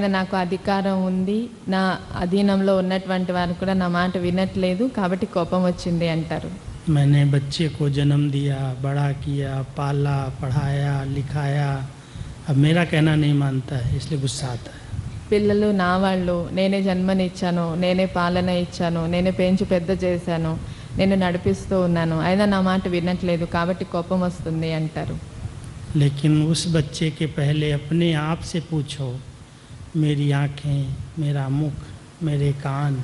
నాకు అధికారం ఉంది. నా అధీనంలో ఉన్నటువంటి వారు కూడా నా మాట వినట్లేదు. కాబట్టి కోపం వచ్చింది అంటారు. मैंने बच्चे को जन्म दिया, बड़ा किया, पाला, पढ़ाया, लिखाया, अब मेरा कहना नहीं मानता है, इसलिए गुस्सा आता है. పిల్లలు నా వాళ్ళు, నేనే జన్మనిచ్చాను, నేనే పాలన ఇచ్చాను, నేనే పెంచి పెద్ద చేశాను, నేను నడిపిస్తూ ఉన్నాను, అయినా నా మాట వినట్లేదు కాబట్టి కోపం వస్తుంది అంటారు. लेकिन उस बच्चे के पहले अपने आप से पूछो, मेरी आँखें, मेरा मुख, मेरे कान,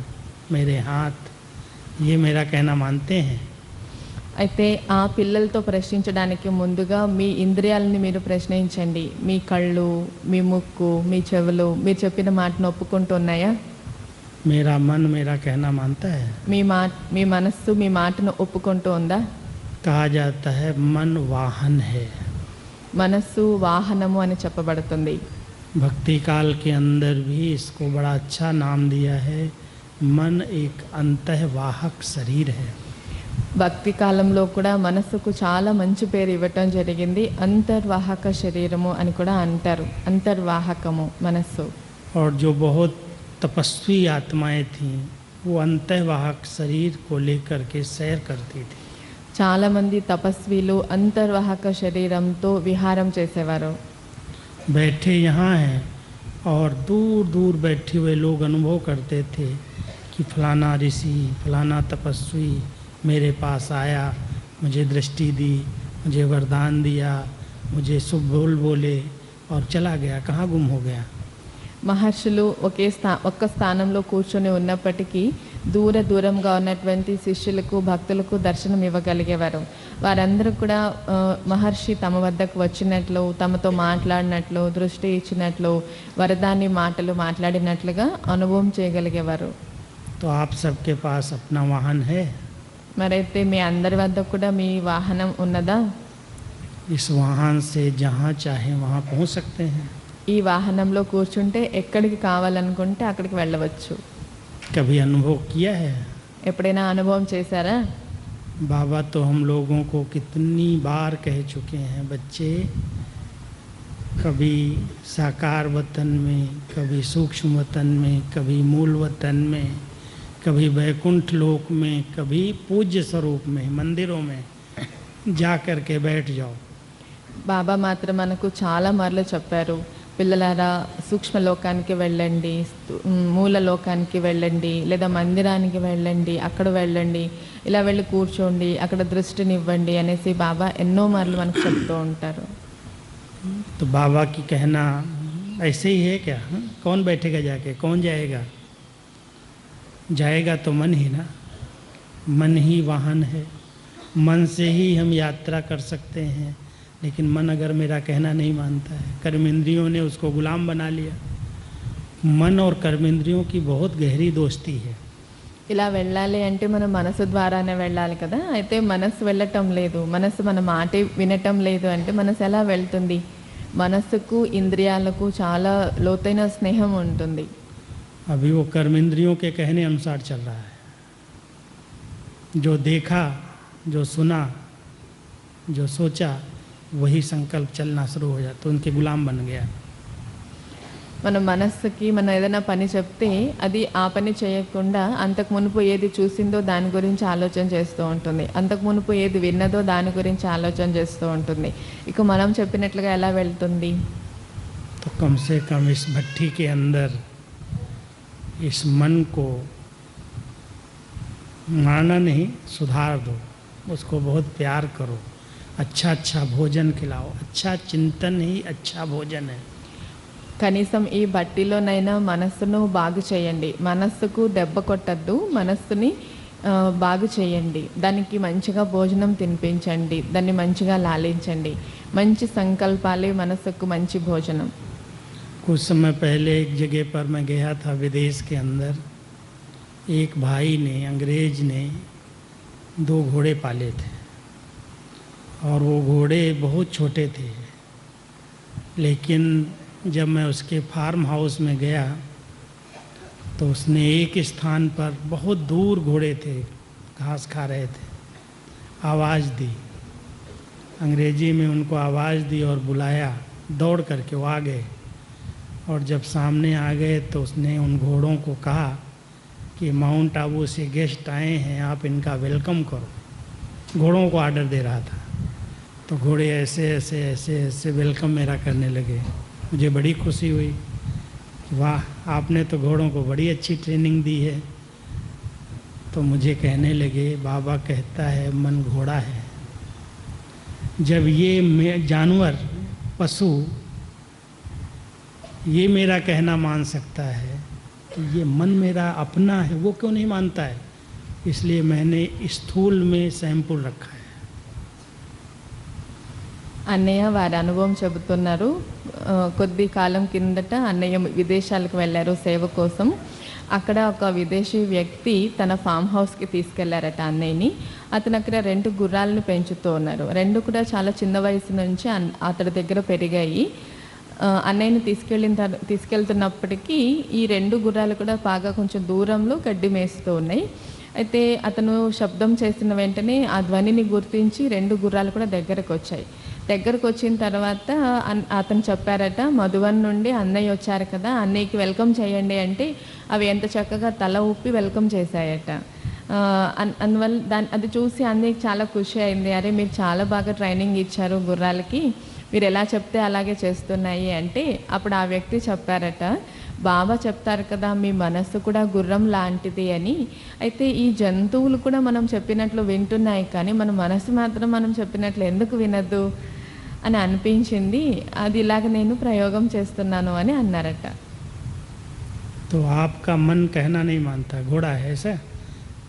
मेरे हाथ, ये मेरा कहना मानते हैं? అయితే ఆ పిల్లలతో ప్రశ్నించడానికి ముందుగా మీ ఇంద్రియాలని మీరు ప్రశ్నించండి. మీ కళ్ళు, మీ ముక్కు, మీ చెవులు మీరు చెప్పిన మాటను ఒప్పుకుంటున్నాయా? मेरा मन मेरा कहना मानता है? మీ మనస్సు మీ మాటను ఒప్పుకుంటూ ఉందా? कहा जाता है मन वाहन है. మనస్సు వాహనము అని చెప్పబడుతుంది. भक्ति काल के अंदर भी इसको बड़ा अच्छा नाम दिया है, मन एक अंतःवाहक शरीर है. భక్తి కాలంలో కూడా మనస్సుకు చాలా మంచి పేరు ఇవ్వటం జరిగింది. అంతర్వాహక శరీరము అని కూడా అంటారు. అంతర్వాహకము మనస్సు. और जो बहुत तपस्वी आत्माएं थीं वो अंतःवाहक शरीर को लेकर के सैर करती थी. చాలామంది తపస్విలు అంతర్వాహక శరీరంతో విహారం చేసేవారు. बैठे यहाँ हैं और दूर दूर बैठे हुए लोग अनुभव करते थे कि फलाना ऋषि, फलाना तपस्वी मेरे पास आया, मुझे दृष्टि दी, मुझे वरदान दिया, मुझे शुभ बोल बोले और चला गया, कहाँ गुम हो गया. మహర్షులు ఒక్క స్థానంలో కూర్చొని ఉన్నప్పటికీ దూరంగా ఉన్నటువంటి శిష్యులకు భక్తులకు దర్శనం ఇవ్వగలిగేవారు. వారందరూ కూడా మహర్షి తమ వద్దకు వచ్చినట్లు, తమతో మాట్లాడినట్లు, దృష్టి ఇచ్చినట్లు, వరదాని మాటలు మాట్లాడినట్లుగా అనుభవం చేయగలిగేవారు. तो आप सबके पास अपना वाहन है? మరైతే మీ అందరి వద్ద కూడా మీ వాహనం ఉన్నదా? इस वाहन से जहाँ चाहे वहाँ पहुँच सकते हैं. ఈ వాహనంలో కూర్చుంటే ఎక్కడికి కావాలనుకుంటే అక్కడికి వెళ్ళవచ్చు. कभी अनुभव किया है? ఎప్పుడైనా అనుభవం చేశారా? बाबा तो हम लोगों को कितनी बार कह चुके हैं, बच्चे कभी साकार वतन में, कभी सूक्ष्म वतन में, कभी मूल वतन में, कभी वैकुंठ लोक में, कभी पूज्य स्वरूप में, मंदिरों में जा कर के बैठ जाओ. బాబా మాత్రం మనకు చాలా మార్లు చెప్పారు, పిల్లలారా సూక్ష్మ లోకానికి వెళ్ళండి, మూల లోకానికి వెళ్ళండి, లేదా మందిరానికి వెళ్ళండి, అక్కడ వెళ్ళండి, ఇలా వెళ్ళి కూర్చోండి, అక్కడ దృష్టినివ్వండి అనేసి బాబా ఎన్నో మార్లు మనకు చెప్తూ ఉంటారు. तो बाबा की कहना ऐसे ही है क्या? कौन बैठेगा जाके, कौन जाएगा? जाएगा तो मन ही ना. मन ही वाहन है. मन से ही हम यात्रा कर सकते हैं. लेकिन मन अगर मेरा कहना नहीं मानता है, कर्मेंद्रियों ने उसको गुलाम बना लिया. मन और कर्मेंद्रियों की बहुत गहरी दोस्ती है. ఇలా వెళ్ళాలి అంటే మనం మనసు ద్వారానే వెళ్ళాలి కదా. అయితే మనసు వెళ్ళటం లేదు, మనసు మన మాట వినటం లేదు అంటే మనసు ఎలా వెళ్తుంది? మనసుకు ఇంద్రియాలకు చాలా లోతైన స్నేహం ఉంటుంది. अभी वो कर्मेंद्रियों के कहने अनुसार चल रहा है. जो देखा, जो सुना, जो सोचा, वही संकल्प चलना शुरू हो जाता, तो उनके गुलाम बन गया. మన మనస్సుకి మనం ఏదైనా పని చెప్తే అది ఆ పని చేయకుండా అంతకు మునుపు ఏది చూసిందో దాని గురించి ఆలోచన చేస్తూ ఉంటుంది, అంతకు మునుపు ఏది విన్నదో దాని గురించి ఆలోచన చేస్తూ ఉంటుంది. ఇక మనం చెప్పినట్లుగా ఎలా వెళ్తుంది? तो कम से कम इस भट्टी के अंदर इस मन को मारना नहीं, सुधार दो, उसको बहुत प्यार करो, अच्छा अच्छा भोजन खिलाओ. अच्छा चिंतन ही अच्छा भोजन है. కనీసం ఈ బట్టిలోనైనా మనస్సును బాగు చేయండి. మనస్సుకు దెబ్బ కొట్టద్దు, మనస్సుని బాగు చేయండి. దానికి మంచిగా భోజనం తినిపించండి, దాన్ని మంచిగా లాలించండి. మంచి సంకల్పాలే మనస్సుకు మంచి భోజనం. कुछ समय पहले एक जगह पर मैं गया था विदेश के अंदर. एक भाई ने, अंग्रेज ने 2 घोड़े पाले थे और वो घोड़े बहुत छोटे थे. लेकिन जब मैं उसके फार्म हाउस में गया तो उसने एक स्थान पर, बहुत दूर घोड़े थे, घास खा रहे थे, आवाज़ दी. अंग्रेजी में उनको आवाज़ दी और बुलाया. दौड़ करके वो आ गए. और जब सामने आ गए तो उसने उन घोड़ों को कहा कि माउंट आबू से गेस्ट आए हैं, आप इनका वेलकम करो। घोड़ों को आर्डर दे रहा था। तो घोड़े ऐसे ऐसे ऐसे ऐसे वेलकम मेरा करने लगे। मुझे बड़ी खुशी हुई कि वाह, आपने तो घोड़ों को बड़ी अच्छी ट्रेनिंग दी है। तो मुझे कहने लगे, बाबा कहता है मन घोड़ा है। जब ये जानवर पशु ये मेरा कहना मान सकता है तो ये मन मेरा अपना है, वो क्यों नहीं मानता है? इसलिए मैंने स्थूल में सैंपल रखा है। అన్నయ్య వారి అనుభవం చెబుతున్నారు. కొద్ది కాలం కిందట అన్నయ్య విదేశాలకు వెళ్ళారు సేవ కోసం. అక్కడ ఒక విదేశీ వ్యక్తి తన ఫామ్ హౌస్కి తీసుకెళ్లారట అన్నయ్యని. అతను అక్కడ 2 గుర్రాలను పెంచుతూ ఉన్నారు. 2 కూడా చాలా చిన్న వయసు నుంచి అతడి దగ్గర పెరిగాయి. అన్నయ్యని తీసుకెళ్తున్నప్పటికీ ఈ 2 గుర్రాలు కూడా బాగా కొంచెం దూరంలో గడ్డి మేస్తూ ఉన్నాయి. అయితే అతను శబ్దం చేసిన వెంటనే ఆ ధ్వనిని గుర్తించి 2 గుర్రాలు కూడా దగ్గరకు వచ్చాయి. దగ్గరకు వచ్చిన తర్వాత అతను చెప్పారట, మధువన్ నుండి అన్నయ్య వచ్చారు కదా, అన్నయ్యకి వెల్కమ్ చేయండి అంటే అవి ఎంత చక్కగా తల ఊపి వెల్కమ్ చేశాయట. అందువల్ల అది చూసి అన్నయ్యకి చాలా ఖుషి అయింది. అరే, మీరు చాలా బాగా ట్రైనింగ్ ఇచ్చారు గుర్రాలకి, మీరు ఎలా చెప్తే అలాగే చేస్తున్నాయి అంటే అప్పుడు ఆ వ్యక్తి చెప్పారట, బాబా చెప్తారు కదా మీ మనస్సు కూడా గుర్రం లాంటిది అని. అయితే ఈ జంతువులు కూడా మనం చెప్పినట్లు వింటున్నాయి, కానీ మన మనసు మాత్రం మనం చెప్పినట్లు ఎందుకు వినదు అని అనిపించింది. అది ఇలాగ నేను ప్రయోగం చేస్తున్నాను అని అన్నారట. तो आपका मन कहना नहीं मानता, घोड़ा है ऐसा,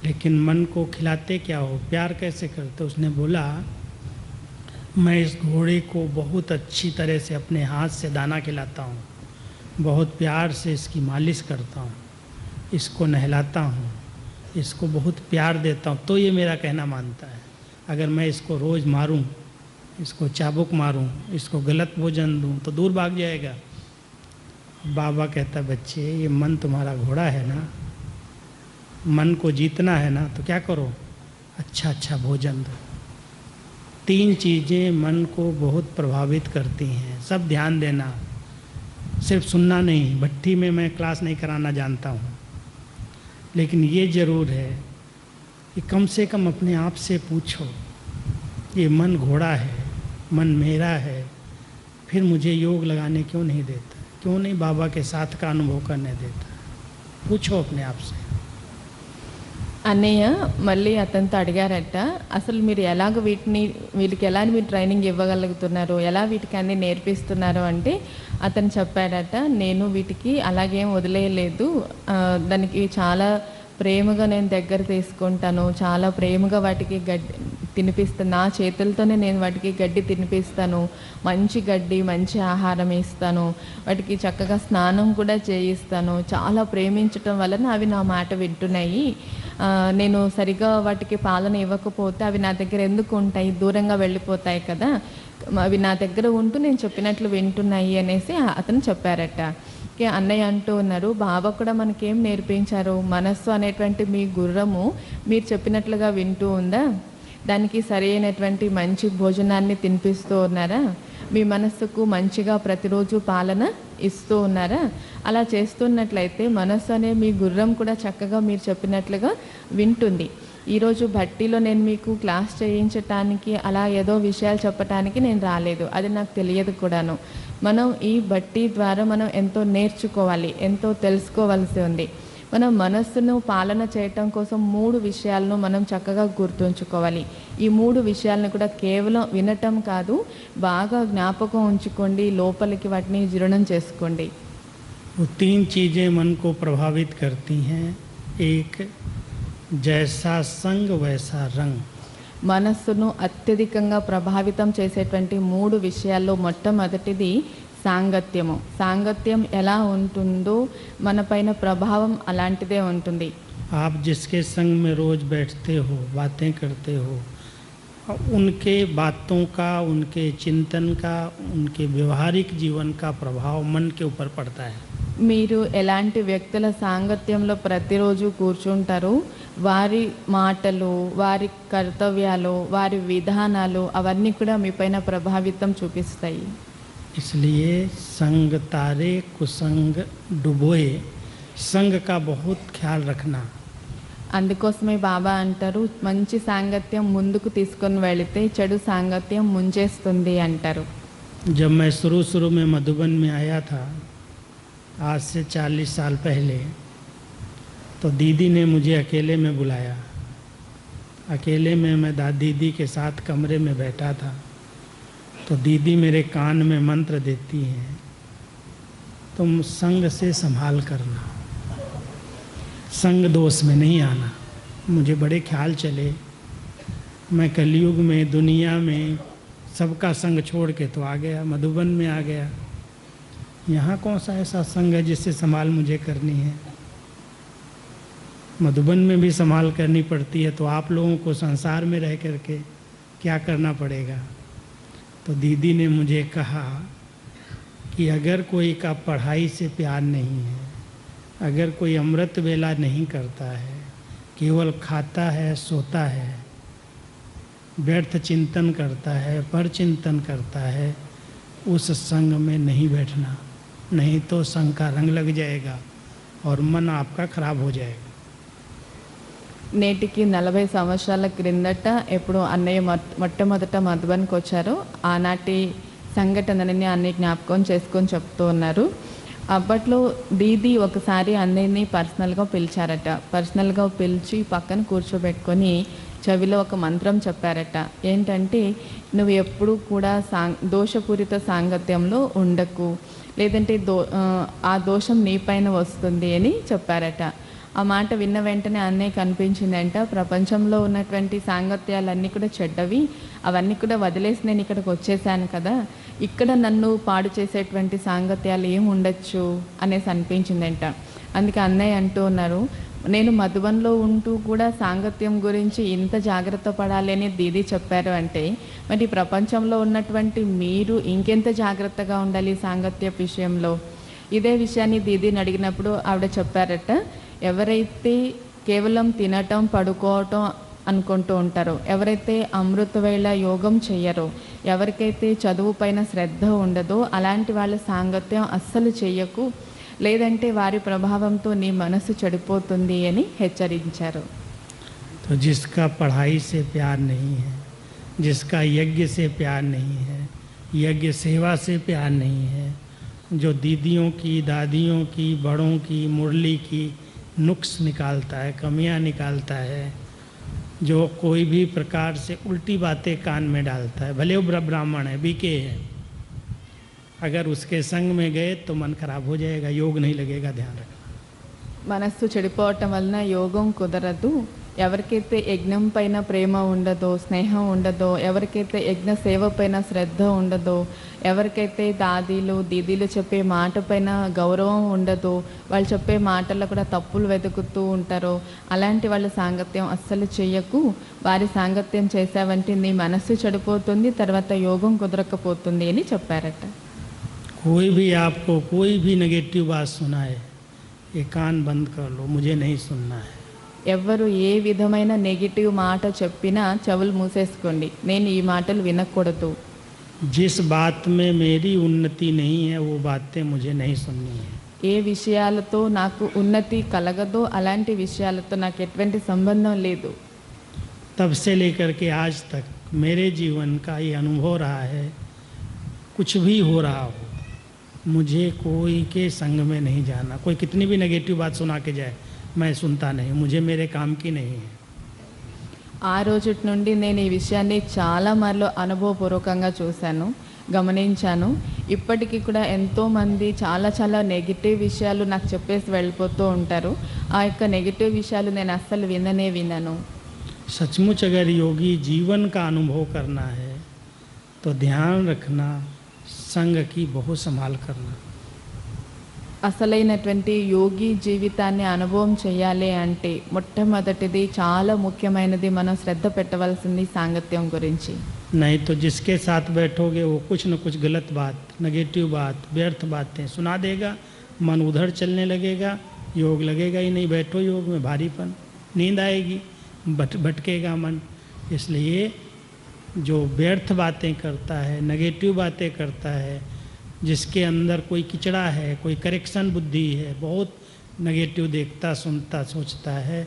लेकिन मन को खिलाते क्या हो, प्यार कैसे करते? उसने बोला, मैं इस घोड़े को बहुत अच्छी तरह से अपने हाथ से दाना खिलाता हूँ, बहुत प्यार से इसकी मालिश करता हूँ, इसको नहलाता हूँ, इसको बहुत प्यार देता हूँ, तो ये मेरा कहना मानता है। अगर मैं इसको रोज़ मारूं, इसको चाबुक मारूं, इसको गलत भोजन दूं तो दूर भाग जाएगा। बाबा कहता, बच्चे ये मन तुम्हारा घोड़ा है ना, मन को जीतना है ना, तो क्या करो, अच्छा अच्छा भोजन दो। 3 चीज़ें मन को बहुत प्रभावित करती हैं, सब ध्यान देना, सिर्फ सुनना नहीं। भट्टी में मैं क्लास नहीं कराना जानता हूँ, लेकिन ये ज़रूर है कि कम से कम अपने आप से पूछो, ये मन घोड़ा है, मन मेरा है, फिर मुझे योग लगाने क्यों नहीं देता, क्यों नहीं बाबा के साथ का अनुभव करने देता? पूछो अपने आप से। అన్నయ్య మళ్ళీ అతనితో అడిగారట, అసలు మీరు ఎలాగ వీటికి ఎలా మీరు ట్రైనింగ్ ఇవ్వగలుగుతున్నారు, ఎలా వీటికి అన్నీ నేర్పిస్తున్నారు అంటే అతను చెప్పాడట, నేను వీటికి అలాగేం వదిలేయలేదు, దానికి చాలా ప్రేమగా నేను దగ్గర తీసుకుంటాను, చాలా ప్రేమగా వాటికి గడ్డి తినిపిస్తాను, నా చేతులతోనే నేను వాటికి గడ్డి తినిపిస్తాను, మంచి గడ్డి మంచి ఆహారం ఇస్తాను, వాటికి చక్కగా స్నానం కూడా చేయిస్తాను, చాలా ప్రేమించటం వలన అవి నా మాట వింటున్నాయి. నేను సరిగా వాటికి పాలన ఇవ్వకపోతే అవి నా దగ్గర ఎందుకు ఉంటాయి, దూరంగా వెళ్ళిపోతాయి కదా, అవి నా దగ్గర ఉంటూ నేను చెప్పినట్లు వింటున్నాయి అనేసి అతను చెప్పారట. అన్నయ్య అంటూ ఉన్నారు, బాబా కూడా మనకేం నేర్పించారు, మనస్సు అనేటువంటి మీ గుర్రము మీరు చెప్పినట్లుగా వింటూ ఉందా, దానికి సరైనటువంటి మంచి భోజనాన్ని తినిపిస్తూ ఉన్నారా, మీ మనస్సుకు మంచిగా ప్రతిరోజు పాలన ఇస్తూ ఉన్నారా? అలా చేస్తున్నట్లయితే మనస్సు అనే మీ గుర్రం కూడా చక్కగా మీరు చెప్పినట్లుగా వింటుంది. ఈరోజు భట్టీలో నేను మీకు క్లాస్ చేయించటానికి అలా ఏదో విషయాలు చెప్పటానికి నేను రాలేదు, అది నాకు తెలియదు కూడాను. మనం ఈ భట్టీ ద్వారా మనం ఎంతో నేర్చుకోవాలి, ఎంతో తెలుసుకోవాల్సి ఉంది. మనం మనస్సును పాలన చేయటం కోసం 3 విషయాలను మనం చక్కగా గుర్తుంచుకోవాలి. ఈ 3 విషయాలను కూడా కేవలం వినటం కాదు, బాగా జ్ఞాపకం ఉంచుకోండి, లోపలికి వాటిని జీర్ణం చేసుకోండి. वो 3 चीज़ें मन को प्रभावित करती हैं, एक जैसा संग वैसा रंग। మనస్సును అత్యధికంగా ప్రభావితం చేసేటువంటి 3 విషయాల్లో మొట్టమొదటిది సాంగత్యము. సాంగత్యం ఎలా ఉంటుందో మన పైన ప్రభావం అలాంటిదే ఉంటుంది. आप जिसके संग में रोज़ बैठते हो, बातें करते हो, उनके बातों का, उनके चिंतन का, उनके व्यवहारिक जीवन का प्रभाव मन के ऊपर पड़ता है. మీరు ఎలాంటి వ్యక్తుల సాంగత్యంలో ప్రతిరోజు కూర్చుంటారు, వారి మాటలు, వారి కర్తవ్యాలు, వారి విధానాలు అవన్నీ కూడా మీ పైన ప్రభావితం చూపిస్తాయి. इसलिए संग तारे कुसंग डुबोए, संग का बहुत ख्याल रखना। అందుకోసమే బాబా అంటారు, మంచి సాంగత్యం ముందుకు తీసుకొని వెళితే చెడు సాంగత్యం ముంచేస్తుంది అంటారు. जब मैं शुरू शुरू में मधुबन में आया था, आज से 40 साल पहले, तो दीदी ने मुझे अकेले में बुलाया। अकेले में मैं दीदी के साथ कमरे में बैठा था, तो दीदी मेरे कान में मंत्र देती हैं, तुम संग से संभाल करना, संग दोष में नहीं आना। मुझे बड़े ख्याल चले, मैं कलयुग में दुनिया में सबका संग छोड़ के तो आ गया, मधुबन में आ गया। यहाँ कौन सा ऐसा संग है जिससे संभाल मुझे करनी है? मधुबन में भी संभाल करनी पड़ती है, तो आप लोगों को संसार में रह करके क्या करना पड़ेगा? तो दीदी ने मुझे कहा कि अगर कोई का पढ़ाई से प्यार नहीं है, अगर कोई अमृत वेला नहीं करता है, केवल खाता है सोता है, व्यर्थ चिंतन करता है, पर चिंतन करता है, उस संग में नहीं बैठना, नहीं तो संग का रंग लग जाएगा और मन आपका खराब हो जाएगा। నేటికి 40 సంవత్సరాల క్రిందట ఎప్పుడు అన్నయ్య మొట్టమొదట మధుబన్కి వచ్చారో ఆనాటి సంఘటనని అన్నయ్య జ్ఞాపకం చేసుకొని చెప్తూ ఉన్నారు. అప్పట్లో దీదీ ఒకసారి అన్నయ్యని పర్సనల్గా పిలిచారట. పర్సనల్గా పిలిచి పక్కన కూర్చోబెట్టుకొని చెవిలో ఒక మంత్రం చెప్పారట. ఏంటంటే, నువ్వు ఎప్పుడూ కూడా దోషపూరిత సాంగత్యంలో ఉండకు, లేదంటే ఆ దోషం నీపైన వస్తుంది అని చెప్పారట. ఆ మాట విన్న వెంటనే అన్నయ్య కనిపించిందంట, ప్రపంచంలో ఉన్నటువంటి సాంగత్యాలన్నీ కూడా చెడ్డవి, అవన్నీ కూడా వదిలేసి నేను ఇక్కడికి వచ్చేసాను కదా, ఇక్కడ నన్ను పాడు చేసేటువంటి సాంగత్యాలు ఏమి ఉండొచ్చు అనేసి అనిపించిందంట. అందుకే అన్నయ్య అంటూ ఉన్నారు, నేను మధుబన్లో ఉంటూ కూడా సాంగత్యం గురించి ఇంత జాగ్రత్త పడాలి అని దీదీ చెప్పారు అంటే, మరి ప్రపంచంలో ఉన్నటువంటి మీరు ఇంకెంత జాగ్రత్తగా ఉండాలి సాంగత్య విషయంలో. ఇదే విషయాన్ని దీదీని అడిగినప్పుడు ఆవిడ చెప్పారట, ఎవరైతే కేవలం తినటం పడుకోవటం అనుకుంటూ ఉంటారో, ఎవరైతే అమృతవేళ యోగం చెయ్యరో, ఎవరికైతే చదువు పైన శ్రద్ధ ఉండదో అలాంటి వాళ్ళ సాంగత్యం అస్సలు చెయ్యకు, లేదంటే వారి ప్రభావంతో నీ మనసు చెడిపోతుంది అని హెచ్చరించారు. तो जिसका पढ़ाई से प्यार नहीं है, जिसका यज्ञ से प्यार नहीं है, यज्ञ सेवा से प्यार नहीं है, जो दीदियों की, दादियों की, बड़ों की, मुरली की नुक्स निकालता है, कमियां निकालता है, जो कोई भी प्रकार से उल्टी बातें कान में डालता है, भले वो ब्राह्मण है, बीके है, अगर उसके संग में गए तो मन खराब हो जाएगा, योग नहीं लगेगा, ध्यान रखना। మనస్సు చెడిపోవటం వలన యోగం కుదరదు. ఎవరికైతే యజ్ఞం పైన ప్రేమ ఉండదో, స్నేహం ఉండదో, ఎవరికైతే యజ్ఞ సేవ పైన శ్రద్ధ ఉండదో, ఎవరికైతే దాదీలు దీదీలు చెప్పే మాట పైన గౌరవం ఉండదో, వాళ్ళు చెప్పే మాటల్లో కూడా తప్పులు వెతుకుతూ ఉంటారో, అలాంటి వాళ్ళ సాంగత్యం అస్సలు చెయ్యకు. వారి సాంగత్యం చేసావంటే నీ మనస్సు చెడిపోతుంది, తర్వాత యోగం కుదరకపోతుంది అని చెప్పారట. कोई भी आपको कोई भी नेगेटिव बात सुनाए, ये कान बंद कर लो, मुझे नहीं सुनना है। ఎవరు ఏ విధమైన నెగిటివ్ మాట చెప్పినా చెవులు మూసేసుకోండి, నేను ఈ మాటలు వినకూడదు. जिस बात में मेरी उन्नति नहीं है वो बातें मुझे नहीं सुननी है। ఏ విషయాలతో నాకు ఉన్నతి కలగదో అలాంటి విషయాలతో నాకు ఎటువంటి సంబంధం లేదు. तब से लेकर के आज तक मेरे जीवन का ये अनुभव रहा है, कुछ भी हो रहा हो, मुझे कोई के संग में नहीं जाना। कोई कितनी भी नेगेटिव बात सुना के जाए, मैं सुनता नहीं, मुझे मेरे काम की नहीं है। ఆ రోజు నుండి నేను ఈ విషయాన్ని చాలా మార్లు అనుభవపూర్వకంగా చూశాను, గమనించాను. ఇప్పటికీ కూడా ఎంతోమంది చాలా చాలా నెగిటివ్ విషయాలు నాకు చెప్పేసి వెళ్ళిపోతూ ఉంటారు. ఆ యొక్క నెగిటివ్ విషయాలు నేను అస్సలు వినను. सचमुच अगर योगी जीवन का अनुभव करना है तो ध्यान रखना, संग की बहुत संभाल करना। అసలైనటువంటి యోగి జీవితాన్ని అనుభవం చేయాలి అంటే మొట్టమొదటిది చాలా ముఖ్యమైనది మనం శ్రద్ధ పెట్టవలసింది సాంగత్యం గురించి. नहीं तो जिसके साथ बैठोगे वो कुछ न कुछ गलत बात, नेगेटिव बात, व्यर्थ बातें सुना देगा, मन उधर चलने लगेगा, योग लगेगा ही नहीं। बैठो योग में भारीपन, नींद आएगी, भटकेगा मन। इसलिए जो व्यर्थ बातें करता है, नेगेटिव बातें करता है, जिसके अंदर कोई किचड़ा है, कोई करेक्शन बुद्धि है, बहुत नेगेटिव देखता, सुनता, सोचता है,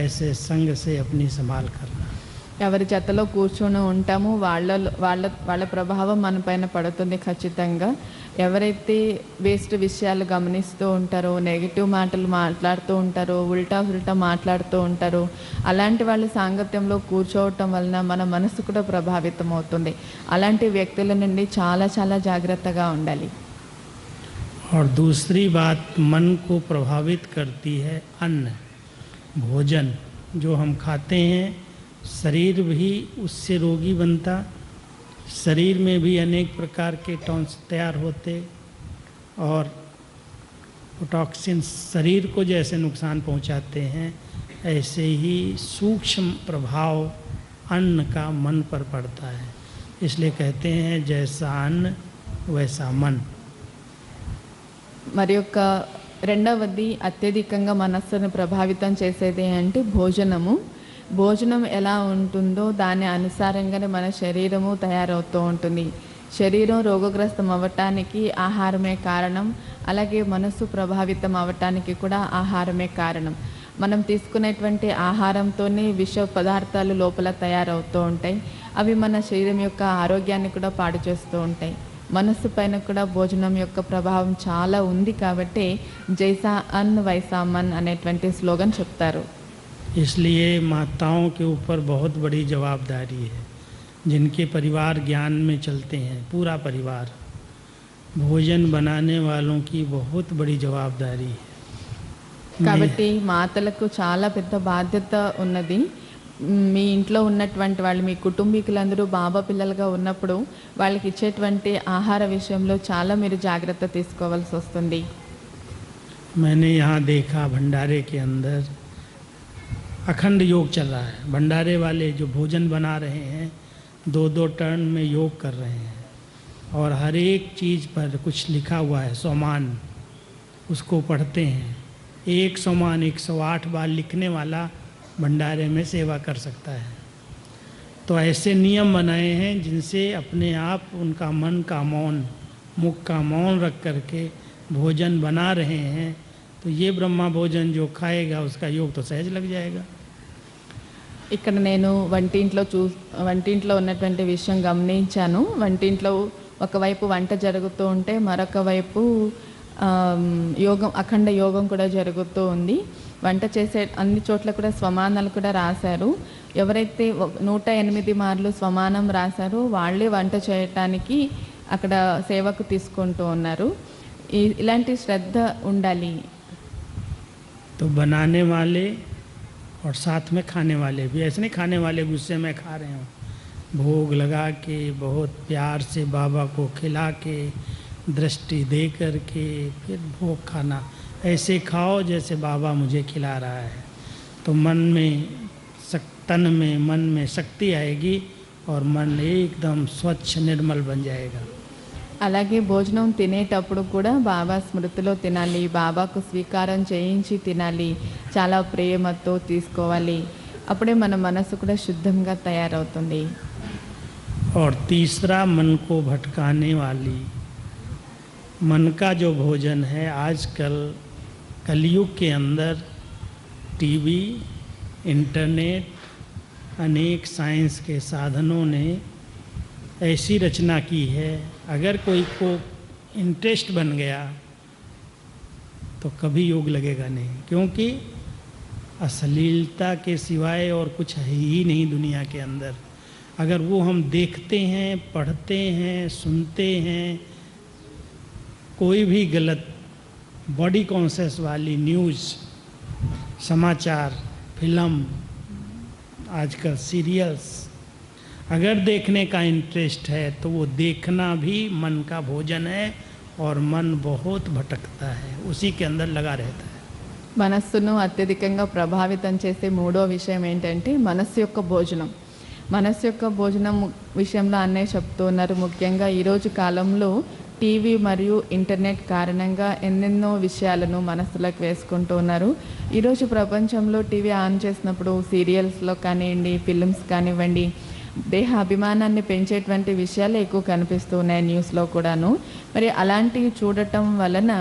ऐसे संग से अपनी संभाल करना। ఎవరి జతలో కూర్చొని ఉంటామో వాళ్ళ ప్రభావం మన పైన పడుతుంది ఖచ్చితంగా. ఎవరైతే వేస్ట్ విషయాలు గమనిస్తూ ఉంటారో, నెగిటివ్ మాటలు మాట్లాడుతూ ఉంటారో, ఉల్టా మాట్లాడుతూ ఉంటారో, అలాంటి వాళ్ళ సాంగత్యంలో కూర్చోవటం వలన మన మనసు కూడా ప్రభావితం అవుతుంది. అలాంటి వ్యక్తుల నుండి చాలా చాలా జాగ్రత్తగా ఉండాలి. और दूसरी बात मन को प्रभावित करती है अन्न, भोजन जो हम खाते हैं, शरीर भी उससे रोगी बनता, शरीर में भी अनेक प्रकार के टॉन्स तैयार होते और टॉक्सिन शरीर को जैसे नुकसान पहुंचाते हैं, ऐसे ही सूक्ष्म प्रभाव अन्न का मन पर पड़ता है. इसलिए कहते हैं जैसा अन्न वैसा मन. మరి యొక్క రెండవది అత్యధికంగా మనస్సును ప్రభావితం చేసేది అంటే భోజనం ఎలా ఉంటుందో దాని అనుసారంగానే మన శరీరము తయారవుతూ ఉంటుంది. శరీరం రోగగ్రస్తం అవ్వటానికి ఆహారమే కారణం, అలాగే మనస్సు ప్రభావితం అవ్వటానికి కూడా ఆహారమే కారణం. మనం తీసుకునేటువంటి ఆహారంతోనే విష పదార్థాలు లోపల తయారవుతూ ఉంటాయి. అవి మన శరీరం యొక్క ఆరోగ్యాన్ని కూడా పాడు చేస్తూ ఉంటాయి. మనస్సు పైన కూడా భోజనం యొక్క ప్రభావం చాలా ఉంది కాబట్టి జైసా అన్ వైసా మన్ అనేటువంటి స్లోగన్ చెప్తారు. इसलिए माताओं के ऊपर बहुत बड़ी जवाबदारी है. जिनके परिवार ज्ञान में चलते हैं, पूरा परिवार, भोजन बनाने वालों की बहुत बड़ी जवाबदारी है. కాబట్టి మాతలకు చాలా పెద్ద బాధ్యత ఉన్నది. మీ ఇంట్లో ఉన్నటువంటి వాళ్ళు, మీ కుటుంబీకులందరూ బాబా పిల్లలుగా ఉన్నప్పుడు వాళ్ళకి ఇచ్చేటువంటి ఆహార విషయంలో చాలా మీరు జాగ్రత్త తీసుకోవాల్సి వస్తుంది. मैंने यहाँ देखा भंडारे के अंदर अखंड योग चल रहा है. भंडारे वाले जो भोजन बना रहे हैं 2-2 टर्न में योग कर रहे हैं और हर एक चीज़ पर कुछ लिखा हुआ है, सोमान, उसको पढ़ते हैं. एक सोमान 108 बार लिखने वाला भंडारे में सेवा कर सकता है. तो ऐसे नियम बनाए हैं जिनसे अपने आप उनका मन का मौन, मुख का मौन रख करके भोजन बना रहे हैं. तो ये ब्रह्मा भोजन जो खाएगा उसका योग तो सहज लग जाएगा. ఇక్కడ నేను వంటింట్లో ఉన్నటువంటి విషయం గమనించాను. వంటింట్లో ఒకవైపు వంట జరుగుతూ ఉంటే మరొక వైపు అఖండ యోగం కూడా జరుగుతూ ఉంది. వంట చేసే అన్ని చోట్ల కూడా స్వమానాలు కూడా రాశారు. ఎవరైతే 108 మార్లు స్వమానం రాశారో వాళ్ళే వంట చేయటానికి అక్కడ సేవకు తీసుకుంటూ ఉన్నారు. ఇలాంటి శ్రద్ధ ఉండాలి. तो बनाने वाले और साथ में खाने वाले भी, ऐसे नहीं खाने वाले गुस्से में खा रहे हों, भोग लगा के बहुत प्यार से बाबा को खिला के दृष्टि दे कर के फिर भोग खाना. ऐसे खाओ जैसे बाबा मुझे खिला रहा है. तो मन में तन में मन में शक्ति आएगी और मन एकदम स्वच्छ निर्मल बन जाएगा. అలాగే భోజనం తినేటప్పుడు కూడా బాబా స్మృతిలో తినాలి, బాబాకు స్వీకారం చేయించి తినాలి, చాలా ప్రేమతో తీసుకోవాలి. అప్పుడే మన మనసు కూడా శుద్ధంగా తయారవుతుంది. और तीसरा मन को भटकाने वाली, मन का जो भोजन है, आजकल कलयुग के अंदर टीवी, इंटरनेट, अनेक साइंस के साधनों ने ऐसी रचना की है, अगर कोई को इंटरेस्ट बन गया तो कभी योग लगेगा नहीं. क्योंकि अश्लीलता के सिवाय और कुछ है ही नहीं दुनिया के अंदर. अगर वो हम देखते हैं, पढ़ते हैं, सुनते हैं, कोई भी गलत बॉडी कॉन्शियस वाली न्यूज़, समाचार, फिल्म, आजकल सीरियल्स, अगर देखने का इंटरेस्ट है तो वो देखना भी मन का भोजन है और मन बहुत भटकता है, उसी के अंदर लगा रहता है. మనస్సును అత్యధికంగా ప్రభావితం చేసే మూడో విషయం ఏంటంటే మనస్సు యొక్క భోజనం. మనస్సు యొక్క భోజనం విషయంలో అన్నయ్య చెప్తూ ఉన్నారు. ముఖ్యంగా ఈరోజు కాలంలో టీవీ మరియు ఇంటర్నెట్ కారణంగా ఎన్నెన్నో విషయాలను మనస్సులోకి వేసుకుంటూ ఉన్నారు. ఈరోజు ప్రపంచంలో టీవీ ఆన్ చేసినప్పుడు సీరియల్స్లో కానివ్వండి, ఫిల్మ్స్ కానివ్వండి, దేహ అభిమానాన్ని పెంచేటువంటి విషయాలు ఎక్కువ కనిపిస్తూ ఉన్నాయి న్యూస్లో కూడాను. మరి అలాంటివి చూడటం వలన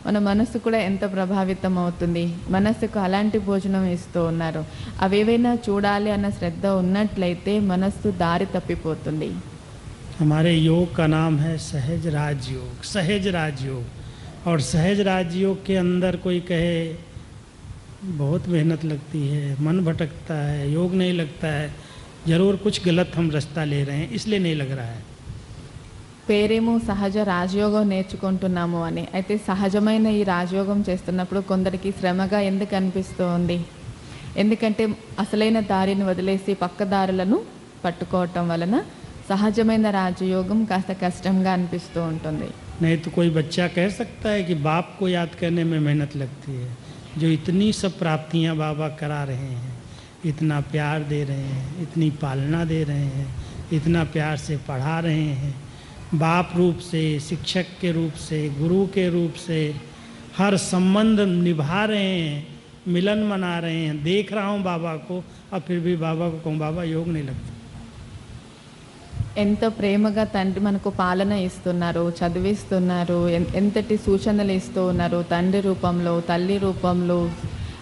మన మనస్సు కూడా ఎంత ప్రభావితం అవుతుంది. మనస్సుకు అలాంటి భోజనం ఇస్తూ ఉన్నారు. అవేవైనా చూడాలి అన్న శ్రద్ధ ఉన్నట్లయితే మనస్సు దారి తప్పిపోతుంది. हमारे योग का नाम है सहज राजयोग, सहज राजयोग। और सहज राजयोग के अंदर कोई कहे बहुत मेहनत लगती है, मन भटकता है, योग नहीं लगता है, ज़रूर कुछ गलत हम रास्ता ले रहे हैं, इसलिए नहीं लग रहा है। పేరేమో సహజ రాజయోగం నేర్చుకుంటున్నాము అని. అయితే సహజమైన ఈ రాజయోగం చేస్తున్నప్పుడు కొందరికి శ్రమగా ఎందుకు అనిపిస్తూ ఉంది? ఎందుకంటే అసలైన దారిని వదిలేసి పక్క దారులను పట్టుకోవటం వలన సహజమైన రాజయోగం కాస్త కష్టంగా అనిపిస్తూ ఉంటుంది. नहीं तो कोई बच्चा कह सकता है कि बाप को याद करने में मेहनत लगती है, जो इतनी सब प्राप्तियां बाबा करा रहे हैं, इतना प्यार दे रहे हैं, इतनी पालना दे रहे हैं, इतना प्यार से पढ़ा रहे हैं, बाप रूप से, शिक्षक के रूप से, गुरु के रूप से हर संबंध निभा रहे हैं, मिलन मना रहे हैं, देख रहा हूँ बाबा को, और फिर भी बाबा को कहूँ बाबा योग नहीं लगता। ఎంత ప్రేమగా తండ్రి మనకు పాలన ఇస్తున్నారు, చదివిస్తున్నారు, ఎంతటి సూచనలు ఇస్తూ ఉన్నారు. తండ్రి రూపంలో, తల్లి రూపంలో,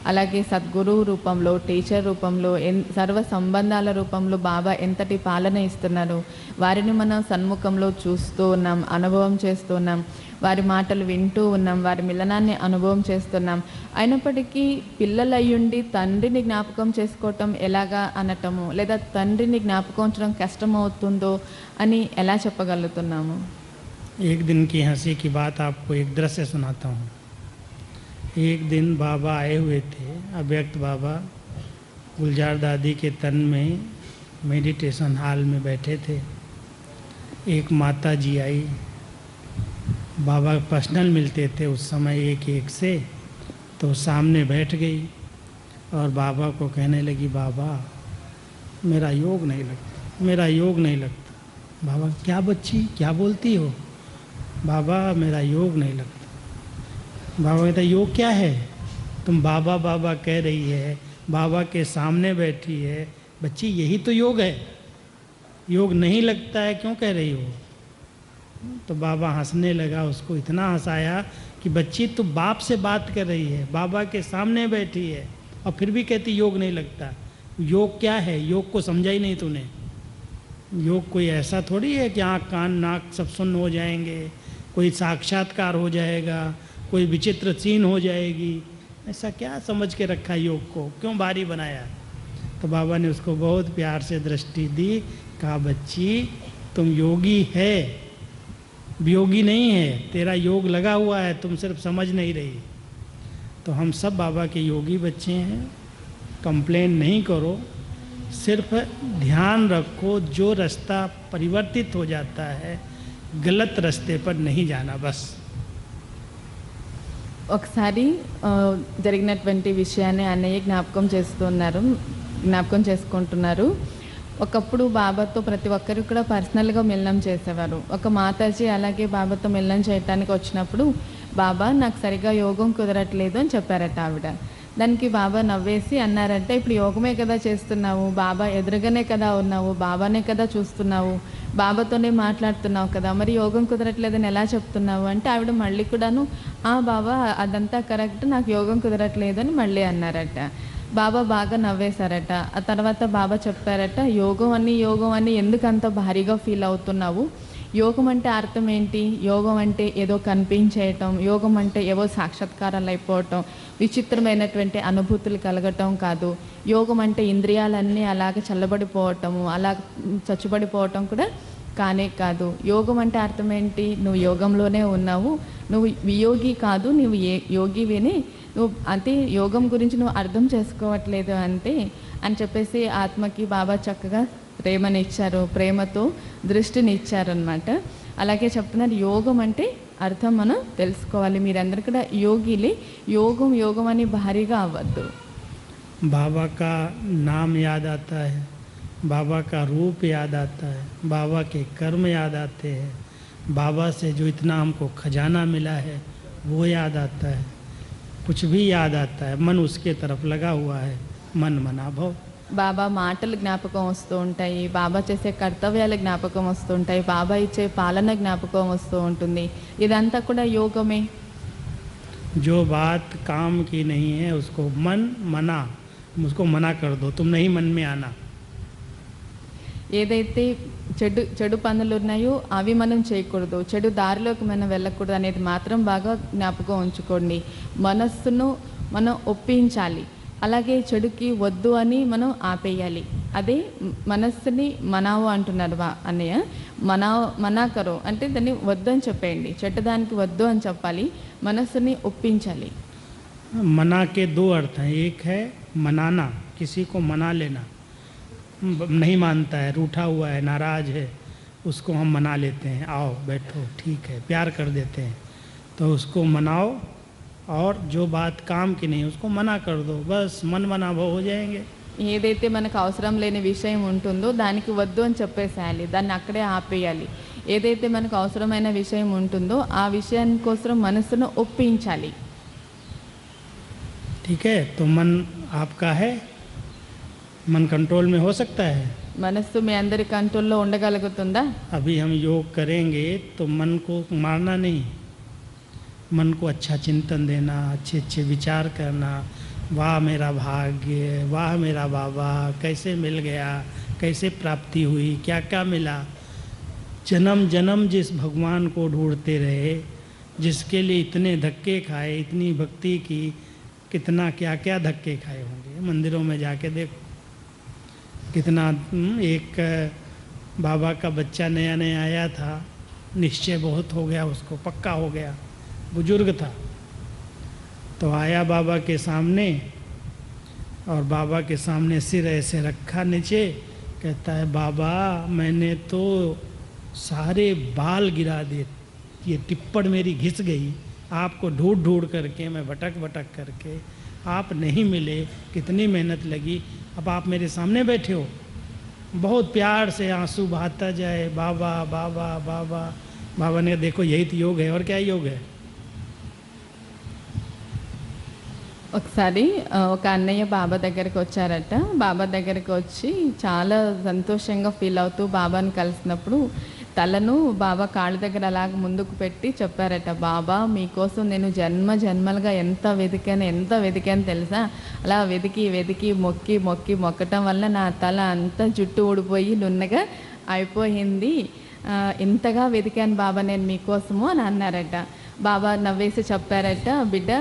అలాగే సద్గురువు రూపంలో, టీచర్ రూపంలో, సర్వ సంబంధాల రూపంలో బాబా ఎంతటి పాలన ఇస్తున్నారు. వారిని మనం సన్ముఖంలో చూస్తూ ఉన్నాం, అనుభవం చేస్తూ ఉన్నాం, వారి మాటలు వింటూ ఉన్నాం, వారి మిలనాన్ని అనుభవం చేస్తున్నాం. అయినప్పటికీ పిల్లలయ్యుండి తండ్రిని జ్ఞాపకం చేసుకోవటం ఎలాగా అనటము, లేదా తండ్రిని జ్ఞాపకం ఉంచడం కష్టమవుతుందో అని ఎలా చెప్పగలుగుతున్నాము? एक दिन की हंसी की बात आपको एक दृश्य सुनाता हूँ। एक दिन बाबा आए हुए थे, अव्यक्त बाबा गुलजार दादी के तन में मेडिटेशन हॉल में बैठे थे। एक माता जी आई, बाबा पर्सनल मिलते थे उस समय एक एक से, तो सामने बैठ गई और बाबा को कहने लगी बाबा मेरा योग नहीं लगता, मेरा योग नहीं लगता। बाबा क्या बच्ची क्या बोलती हो? बाबा मेरा योग नहीं लगता। बाबा कहता योग क्या है? तुम बाबा बाबा कह रही है, बाबा के सामने बैठी है, बच्ची यही तो योग है, योग नहीं लगता है क्यों कह रही हो? तो बाबा हंसने लगा, उसको इतना हंसाया कि बच्ची तू बाप से बात कर रही है, बाबा के सामने बैठी है और फिर भी कहती योग नहीं लगता। योग क्या है? योग को समझा ही नहीं तूने। योग कोई ऐसा थोड़ी है कि आँख कान नाक सब सुन्न हो जाएंगे, कोई साक्षात्कार हो जाएगा, कोई विचित्र सीन हो जाएगी। ऐसा क्या समझ के रखा योग को, क्यों भारी बनाया? तो बाबा ने उसको बहुत प्यार से दृष्टि दी, कहा बच्ची तुम योगी है, वियोगी नहीं है, तेरा योग लगा हुआ है, तुम सिर्फ समझ नहीं रही। तो हम सब बाबा के योगी बच्चे हैं, कंप्लेन नहीं करो, सिर्फ ध्यान रखो जो रास्ता परिवर्तित हो जाता है गलत रास्ते पर नहीं जाना बस। ఒకసారి జరిగినటువంటి విషయాన్ని అన్నయ్య జ్ఞాపకం చేసుకుంటున్నారు. ఒకప్పుడు బాబాతో ప్రతి ఒక్కరు కూడా పర్సనల్గా మిలనం చేసేవారు. ఒక మాతాజీ అలాగే బాబాతో మిలనం చేయడానికి వచ్చినప్పుడు బాబా నాకు సరిగా యోగం కుదరట్లేదు అని చెప్పారట ఆవిడ. దానికి బాబా నవ్వేసి అన్నారంటే ఇప్పుడు యోగమే కదా చేస్తున్నావు, బాబా ఎదురుగానే కదా ఉన్నావు, బాబానే కదా చూస్తున్నావు, బాబాతోనే మాట్లాడుతున్నావు కదా, మరి యోగం కుదరట్లేదని ఎలా చెప్తున్నావు అంటే ఆవిడ మళ్ళీ కూడాను బాబా అదంతా కరెక్ట్, నాకు యోగం కుదరట్లేదు అని మళ్ళీ అన్నారట. బాబా బాగా నవ్వేశారట. ఆ తర్వాత బాబా చెప్పారట యోగం అని ఎందుకు అంత భారీగా ఫీల్ అవుతున్నావు? యోగం అంటే అర్థం ఏంటి? యోగం అంటే ఏదో కనిపించేయటం, యోగం అంటే ఏవో సాక్షాత్కారాలు అయిపోవటం, విచిత్రమైనటువంటి అనుభూతులు కలగటం కాదు. యోగం అంటే ఇంద్రియాలన్నీ అలాగ చల్లబడిపోవటము, అలా చచ్చుబడిపోవటం కూడా కానే కాదు. యోగం అంటే అర్థం ఏంటి? నువ్వు యోగంలోనే ఉన్నావు, నువ్వు వియోగి కాదు, నువ్వు యోగివిని, నువ్వు అంటే యోగం గురించి నువ్వు అర్థం చేసుకోవట్లేదు అంతే అని చెప్పేసి ఆత్మకి బాబా చక్కగా ప్రేమనిచ్చారు, ప్రేమతో దృష్టిని ఇచ్చారనమాట. అలాగే చెప్తున్నారు యోగం అంటే అర్థం మనం తెలుసుకోవాలి. మీరందరూ కూడా యోగిలే, యోగం అని భారీగా అవ్వద్దు. बाबा का नाम याद आता है, बाबा का रूप याद आता है, बाबा के कर्म याद आते हैं, बाबा से जो इतना हमको खजाना मिला है वो याद आता है, कुछ भी याद आता है, मन उसके तरफ लगा हुआ है, मन मना भव। బాబా మాటలు జ్ఞాపకం వస్తూ ఉంటాయి, బాబా చేసే కర్తవ్యాలు జ్ఞాపకం వస్తూ ఉంటాయి, బాబా ఇచ్చే పాలన జ్ఞాపకం వస్తూ ఉంటుంది. ఇదంతా కూడా యోగమే. जो बात काम की नहीं है उसको मना कर दो, तुम नहीं मन में आना। ఏదైతే చెడు పనులు ఉన్నాయో అవి మనం చేయకూడదు, చెడు దారిలోకి మనం వెళ్ళకూడదు అనేది మాత్రం బాగా జ్ఞాపకం ఉంచుకోండి. మనస్సును మనం ఒప్పించాలి, అలాగే చెడుకి వద్దు అని మనం ఆపేయాలి. అదే మనస్సుని మనావు అంటున్నారు అన్నయ్య. మనాకరో అంటే దాన్ని వద్దు అని చెప్పేయండి, చెడ్డదానికి వద్దు అని చెప్పాలి, మనస్సుని ఒప్పించాలి. मना के दो अर्थ हैं, एक है मनाना, किसी को मना लेना, नहीं मानता है, रूठा हुआ है, नाराज है, उसको हम मना लेते हैं, आओ बैठो ठीक है, प्यार कर देते हैं, तो उसको मनाओ। और जो बात काम की नहीं उसको मना कर दो, बस मन मना भव हो जाएंगे। ఏదైతే మనకు అవసరం లేని విషయం ఉంటుందో దానికి వద్దు అని చెప్పేసేయాలి, దాన్ని అక్కడే ఆపేయాలి. ఏదైతే మనకు అవసరమైన విషయం ఉంటుందో ఆ విషయాని కోసం మనసును ఒప్పించాలి. ठीक है, तो मन आपका है, मन कंट्रोल में हो सकता है। మనస్సు మీ అందరి కంట్రోల్లో ఉండగలుగుతుందా? अभी हम योग करेंगे तो मन को मारना नहीं, मन को अच्छा चिंतन देना, अच्छे अच्छे विचार करना, वाह मेरा भाग्य, वाह मेरा बाबा, कैसे मिल गया, कैसे प्राप्ति हुई, क्या क्या मिला। जन्म जन्म जिस भगवान को ढूंढते रहे, जिसके लिए इतने धक्के खाए, इतनी भक्ति की, कितना क्या क्या धक्के खाए होंगे। मंदिरों में जाके देखो कितना। एक बाबा का बच्चा नया नया आया था, निश्चय बहुत हो गया उसको, पक्का हो गया, बुजुर्ग था, तो आया बाबा के सामने और बाबा के सामने सिर ऐसे रखा नीचे, कहता है बाबा मैंने तो सारे बाल गिरा दिए, ये टिप्पण मेरी घिस गई, आपको ढूंढ ढूंढ करके मैं भटक भटक करके, आप नहीं मिले, कितनी मेहनत लगी, अब आप मेरे सामने बैठे हो। बहुत प्यार से आंसू बहाता जाए, बाबा बाबा बाबा। बाबा ने देखो यही तो योग है, और क्या योग है। ఒకసారి ఒక అన్నయ్య బాబా దగ్గరికి వచ్చారట. బాబా దగ్గరికి వచ్చి చాలా సంతోషంగా ఫీల్ అవుతూ బాబాని కలిసినప్పుడు తలను బాబా కాళ్ళ దగ్గర అలాగ ముందుకు పెట్టి చెప్పారట, బాబా మీకోసం నేను జన్మ జన్మలుగా ఎంత వెతికాను తెలుసా, అలా వెతికి వెతికి మొక్కి మొక్కి మొక్కటం వల్ల నా తల అంతా జుట్టు ఊడిపోయి నున్నగా అయిపోయింది, ఇంతగా వెతికాను బాబా నేను మీకోసము అని అన్నారట. బాబా నవ్వేసి చెప్పారట, బిడ్డ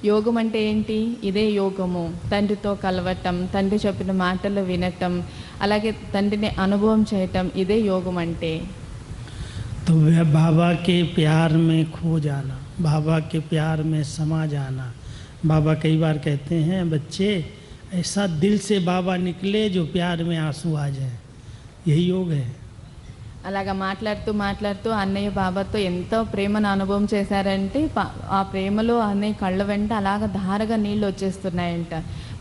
యోగం అంటే ఏంటి, ఇదే యోగము. తండ్రితో కలవటం, తండ్రి చెప్పిన మాటలు వినటం, అలాగే తండ్రిని అనుభవం చేయటం, ఇదే యోగం అంటే. तो वह बाबा के प्यार में खो जाना, बाबा के प्यार में समा जाना। बाबा कई बार कहते हैं बच्चे ऐसा दिल से बाबा निकले जो प्यार में आंसू आ जाए, यही योग है। అలాగా మాట్లాడుతూ అన్నయ్య బాబాతో ఎంతో ప్రేమను అనుభవం చేశారంటే ఆ ప్రేమలో అన్నయ్య కళ్ళ వెంట అలాగ ధారగా నీళ్ళు వచ్చేస్తున్నాయంట.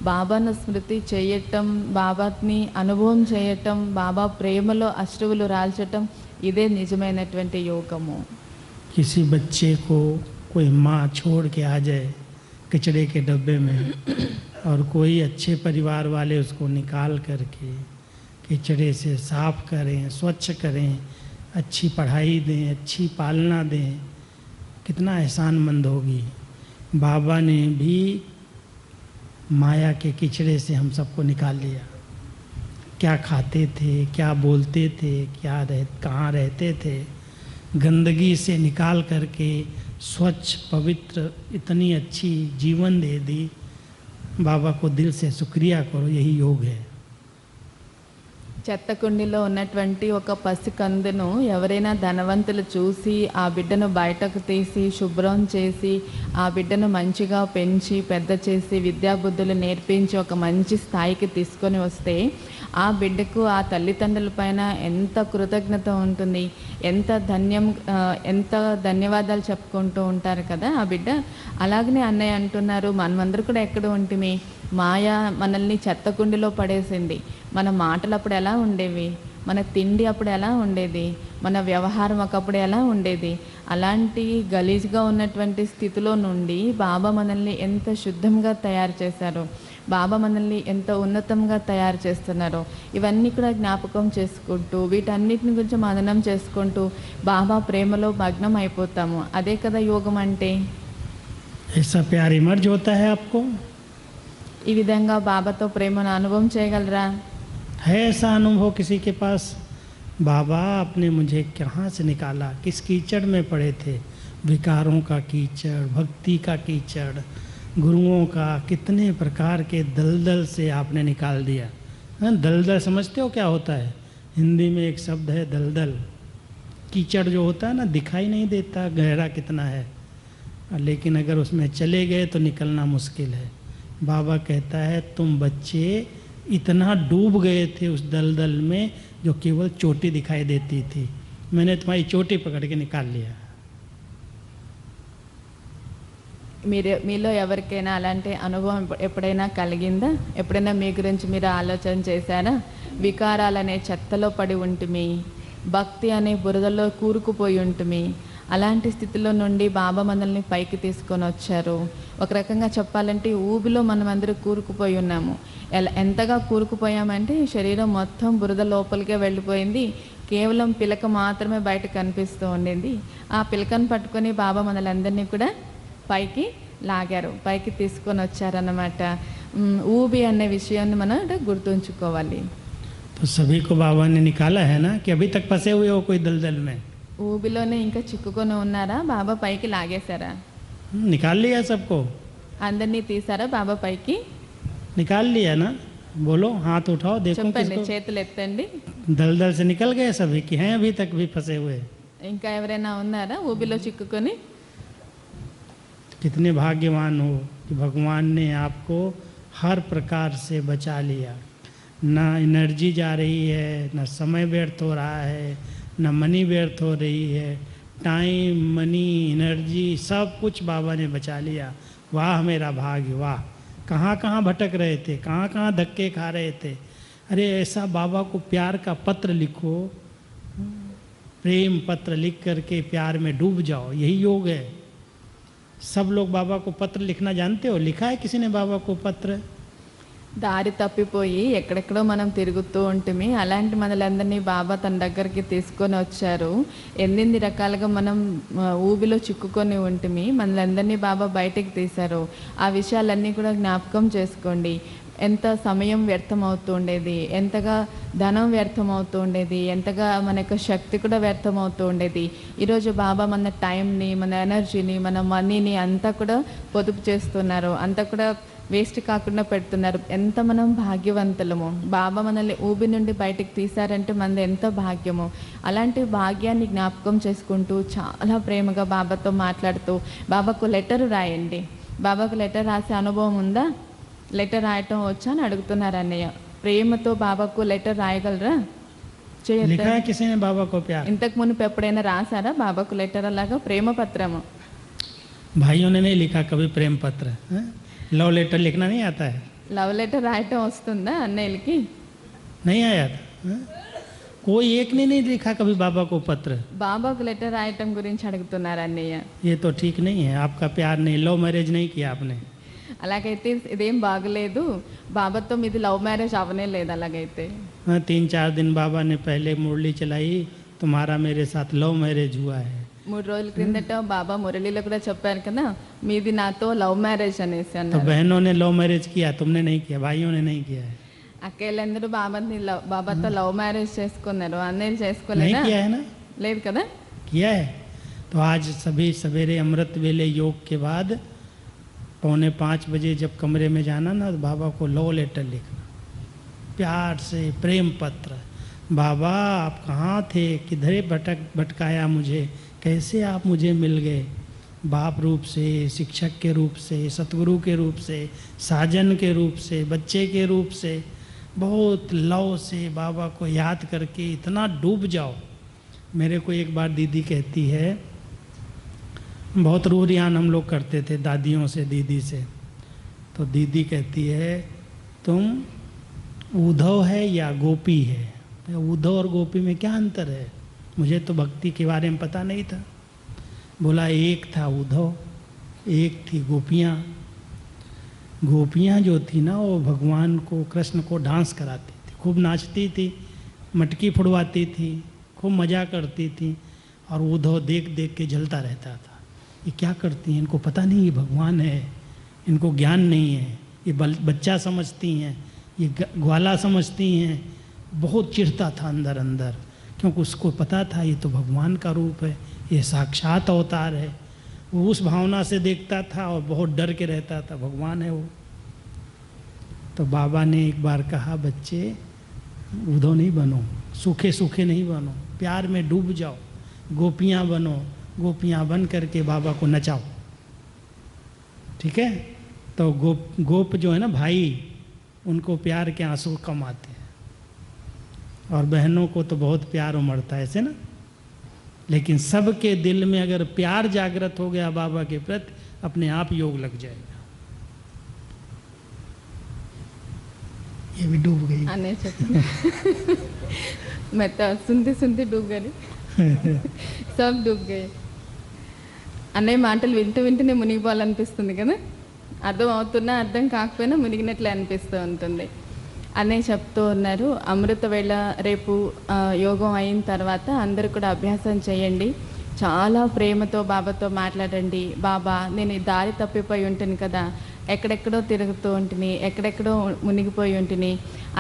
బాబాను స్మృతి చేయటం, బాబాని అనుభవం చేయటం, బాబా ప్రేమలో అశ్రువులు రాల్చటం, ఇదే నిజమైనటువంటి యోగము. किसी बच्चे को कोई माँ छोड़ के आ जाए कचड़े के डब्बे में, और कोई अच्छे परिवार वाले उसको निकाल करके कचड़े से साफ करें, स्वच्छ करें, अच्छी पढ़ाई दें, अच्छी पालना दें, कितना एहसानमंद होगी। बाबा ने भी माया के किचड़े से हम सबको निकाल लिया। क्या खाते थे, क्या बोलते थे, कहाँ रहते थे, गंदगी से निकाल करके स्वच्छ पवित्र इतनी अच्छी जीवन दे दी। बाबा को दिल से शुक्रिया करो, यही योग है। చెత్త కుండీలో ఉన్నటువంటి ఒక పసికందును ఎవరైనా ధనవంతులు చూసి ఆ బిడ్డను బయటకు తీసి శుభ్రం చేసి ఆ బిడ్డను మంచిగా పెంచి పెద్ద చేసి విద్యాబుద్ధులు నేర్పించి ఒక మంచి స్థాయికి తీసుకొని వస్తే ఆ బిడ్డకు ఆ తల్లిదండ్రుల పైన ఎంత కృతజ్ఞత ఉంటుంది, ఎంత ధన్యవాదాలు చెప్పుకుంటూ ఉంటారు కదా ఆ బిడ్డ. అలాగనే అన్నయ్య అంటున్నారు, మనమందరూ కూడా ఎక్కడ ఉంటిమి, మాయ మనల్ని చెత్త కుండీలో పడేసింది. మన మాటలు అప్పుడు ఎలా ఉండేవి, మన తిండి అప్పుడు ఎలా ఉండేది, మన వ్యవహారం ఒకప్పుడు ఎలా ఉండేది, అలాంటి గలీజ్గా ఉన్నటువంటి స్థితిలో నుండి బాబా మనల్ని ఎంత శుద్ధంగా తయారు చేశారో, బాబా మనల్ని ఎంత ఉన్నతంగా తయారు చేస్తున్నారో, ఇవన్నీ కూడా జ్ఞాపకం చేసుకుంటూ వీటన్నిటిని గురించి మననం చేసుకుంటూ బాబా ప్రేమలో భగ్నం అయిపోతాము. అదే కదా యోగం అంటే. ऐसा प्यार इमर्ज होता है आपको? ఈ విధంగా బాబాతో ప్రేమను అనుభవం చేయగలరా? है ऐसा अनुभव किसी के पास? बाबा आपने मुझे कहाँ से निकाला, किस कीचड़ में पड़े थे, विकारों का कीचड़, भक्ति का कीचड़, गुरुओं का, कितने प्रकार के दलदल से आपने निकाल दिया। दलदल समझते हो क्या होता है? हिंदी में एक शब्द है दलदल। कीचड़ जो होता है ना, दिखाई नहीं देता गहरा कितना है, लेकिन अगर उसमें चले गए तो निकलना मुश्किल है। बाबा कहता है तुम बच्चे इतना डूब गए थे उस दलदल में जो केवल चोटी दिखाई देती थी, मैंने तुम्हारी चोटी पकड़ के निकाल लिया। మీలో ఎవరికైనా అలాంటి అనుభవం ఎప్పుడైనా కలిగిందా? ఎప్పుడైనా మీ గురించి మీరు ఆలోచన చేశారా? వికారాలనే చెత్తలో పడి ఉంటుమి, భక్తి అనే బురదలో కూరుకుపోయి ఉంటుమి, అలాంటి స్థితిలో నుండి బాబా మనల్ని పైకి తీసుకొని వచ్చారు. ఒక రకంగా చెప్పాలంటే ఊబిలో మనం అందరూ కూరుకుపోయి ఉన్నాము. ఎంతగా కూరుకుపోయామంటే శరీరం మొత్తం బురద లోపలికే వెళ్ళిపోయింది, కేవలం పిలక మాత్రమే బయట కనిపిస్తూ ఉండింది. ఆ పిలకను పట్టుకొని బాబా మనలందరినీ కూడా పైకి లాగారు, పైకి తీసుకొని వచ్చారన్నమాట. ఊబి అనే విషయాన్ని మనం గుర్తుంచుకోవాలి. तो सभी को बाबा ने निकाला है ना, कि अभी तक फंसे हुए हो कोई दलदल में? ఊబిలోనే ఇంకా చిక్కుకొని ఉన్నారా? బాబా పైకి లాగేశారా? निकाल लिया सबको? అందరినీ తీసారా బాబా పైకి? निकाल लिया ना? बोलो, हाथ उठाओ, देखो చెప్పండి, किसको చేతులు ఎత్తండి. दलदल से निकल गए सभी, कि हैं अभी तक भी फंसे हुए? ఇంకా ఎవరైనా ఉన్నారా ఊబిలో చిక్కుకొని? कितने भाग्यवान हो कि भगवान ने आपको हर प्रकार से बचा लिया। ना एनर्जी जा रही है, ना समय व्यर्थ हो रहा है, ना मनी व्यर्थ हो रही है। टाइम, मनी, एनर्जी सब कुछ बाबा ने बचा लिया। वाह मेरा भाग्य, वाह। कहाँ कहाँ भटक रहे थे, कहाँ कहाँ धक्के खा रहे थे। अरे ऐसा बाबा को प्यार का पत्र लिखो, प्रेम पत्र लिख करके प्यार में डूब जाओ, यही योग है। सब लोग बाबा को पत्र लिखना जानते हो? लिखा है किसी ने बाबा को पत्र? దారి తప్పిపోయి ఎక్కడెక్కడో మనం తిరుగుతూ ఉంటుంది. అలాంటి మనలందరినీ బాబా తన దగ్గరికి తీసుకొని వచ్చారు. ఎన్ని రకాలుగా మనం ఊబిలో చిక్కుకొని ఉంటుంది, మనలందరినీ బాబా బయటికి తీశారు. ఆ విషయాలన్నీ కూడా జ్ఞాపకం చేసుకోండి. ఎంత సమయం వ్యర్థం అవుతూ ఉండేది, ఎంతగా ధనం వ్యర్థం అవుతూ ఉండేది, ఎంతగా మన యొక్క శక్తి కూడా వ్యర్థం అవుతూ ఉండేది. ఈరోజు బాబా మన టైంని, మన ఎనర్జీని, మన మనీని అంతా కూడా పొదుపు చేస్తున్నారు, అంతా కూడా వేస్ట్ కాకుండా పెడుతున్నారు. ఎంత మనం భాగ్యవంతులము. బాబా మనల్ని ఊబి నుండి బయటికి తీశారంటే మనది ఎంత భాగ్యము. అలాంటి భాగ్యాన్ని జ్ఞాపకం చేసుకుంటూ చాలా ప్రేమగా బాబాతో మాట్లాడుతూ బాబాకు లెటర్ రాయండి. బాబాకు లెటర్ రాసే అనుభవం ఉందా? లెటర్ రాయటం వచ్చా అని అడుగుతున్నారు అన్నయ్య. ప్రేమతో బాబాకు లెటర్ రాయగలరా? लिखा है किसी ने बाबा को प्यार? ఇంతకు మునుపు ఎప్పుడైనా రాసారా బాబాకు లెటర్ అలాగా ప్రేమ పత్రము? भाइयों ने नहीं लिखा कभी प्रेम पत्र? लव लेटर लिखना नहीं आता है? లవ్ లెటర్ రాయటం వస్తుందా అన్నయ్యలకి? नहीं आया था? कोई एक ने नहीं लिखा कभी बाबा को पत्र? బాబాకు లెటర్ రాయటం గురించి అడుగుతున్నారు అన్నయ్య. ये तो ठीक नहीं है, आपका प्यार नहीं, लव मैरिज नहीं किया आपने। అలాగైతే ఇదేం బాగలేదు. బాబాతో మీది లవ్ మ్యారేజ్ అవనే లేదు అలాగైతే. 3-4 दिन बाबा ने पहले मुरली चलाई, तुम्हारा मेरे साथ लव मैरिज हुआ है। 3 రోజుల క్రిందట బాబా మురళిలో కూడా చెప్పారు కదా, మీది నాతో లవ్ మ్యారేజ్ అనేసి तो అన్నారు. बहनों ने लव मैरिज किया, तुमने नहीं किया, भाइयों ने नहीं किया है। అక్కలందరూ బాబాతో లవ్ మ్యారేజ్ చేసుకున్నారు, అన్నయ్యలు नहीं చేసుకోలేదా? किया है ना? లేదు కదా. किया है। तो आज सभी सवेरे अमृत वेले योग के बाद 4:45 बजे जब कमरे में जाना ना, तो बाबा को लव लेटर लिखना, प्यार से प्रेम पत्र। बाबा आप कहाँ थे, किधरे भटकाया मुझे, कैसे आप मुझे मिल गए, बाप रूप से, शिक्षक के रूप से, सतगुरु के रूप से, साजन के रूप से, बच्चे के रूप से, बहुत लव से बाबा को याद करके इतना डूब जाओ। मेरे को एक बार दीदी कहती है, बहुत रूरियान हम लोग करते थे दादियों से, दीदी से, तो दीदी कहती है तुम उद्धव है या गोपी है? उद्धव और गोपी में क्या अंतर है? मुझे तो भक्ति के बारे में पता नहीं था। बोला एक था उद्धव, एक थी गोपियाँ। गोपियाँ जो थी ना वो भगवान को, कृष्ण को डांस कराती थी, खूब नाचती थी, मटकी फुड़वाती थी, खूब मज़ा करती थी। और उद्धव देख देख के जलता रहता था, ये क्या करती हैं, इनको पता नहीं ये भगवान है, इनको ज्ञान नहीं है, ये बच्चा समझती हैं, ये ग्वाला समझती हैं। बहुत चिढ़ता था अंदर अंदर, क्योंकि उसको पता था ये तो भगवान का रूप है, ये साक्षात अवतार है। वो उस भावना से देखता था और बहुत डर के रहता था, भगवान है वो। तो बाबा ने एक बार कहा, बच्चे उद्धव नहीं बनो, सूखे सूखे नहीं बनो, प्यार में डूब जाओ, गोपियाँ बनो, गोपियाँ बन करके बाबा को नचाओ। ठीक है? तो गोप जो है ना भाई, उनको प्यार के आंसू कम आते हैं, और बहनों को तो बहुत प्यार उमड़ता है ऐसे ना। लेकिन सबके दिल में अगर प्यार जागृत हो गया बाबा के प्रति, अपने आप योग लग जाएगा। ये भी डूब गई। అనే చెప్పు मैं तो सुनते सुनते डूब गई सब डूब गए అన్నయ్య మాటలు వింటూ వింటూనే మునిగిపోవాలనిపిస్తుంది కదా, అర్థం అవుతున్నా అర్థం కాకపోయినా మునిగినట్లే అనిపిస్తూ ఉంటుంది. అన్నయ్య చెప్తూ ఉన్నారు, అమృత వేళ రేపు యోగం అయిన తర్వాత అందరూ కూడా అభ్యాసం చేయండి, చాలా ప్రేమతో బాబాతో మాట్లాడండి. బాబా నేను ఈ దారి తప్పిపోయి ఉంటుంది కదా, ఎక్కడెక్కడో తిరుగుతూ ఉంటుంది, ఎక్కడెక్కడో మునిగిపోయి ఉంటుంది,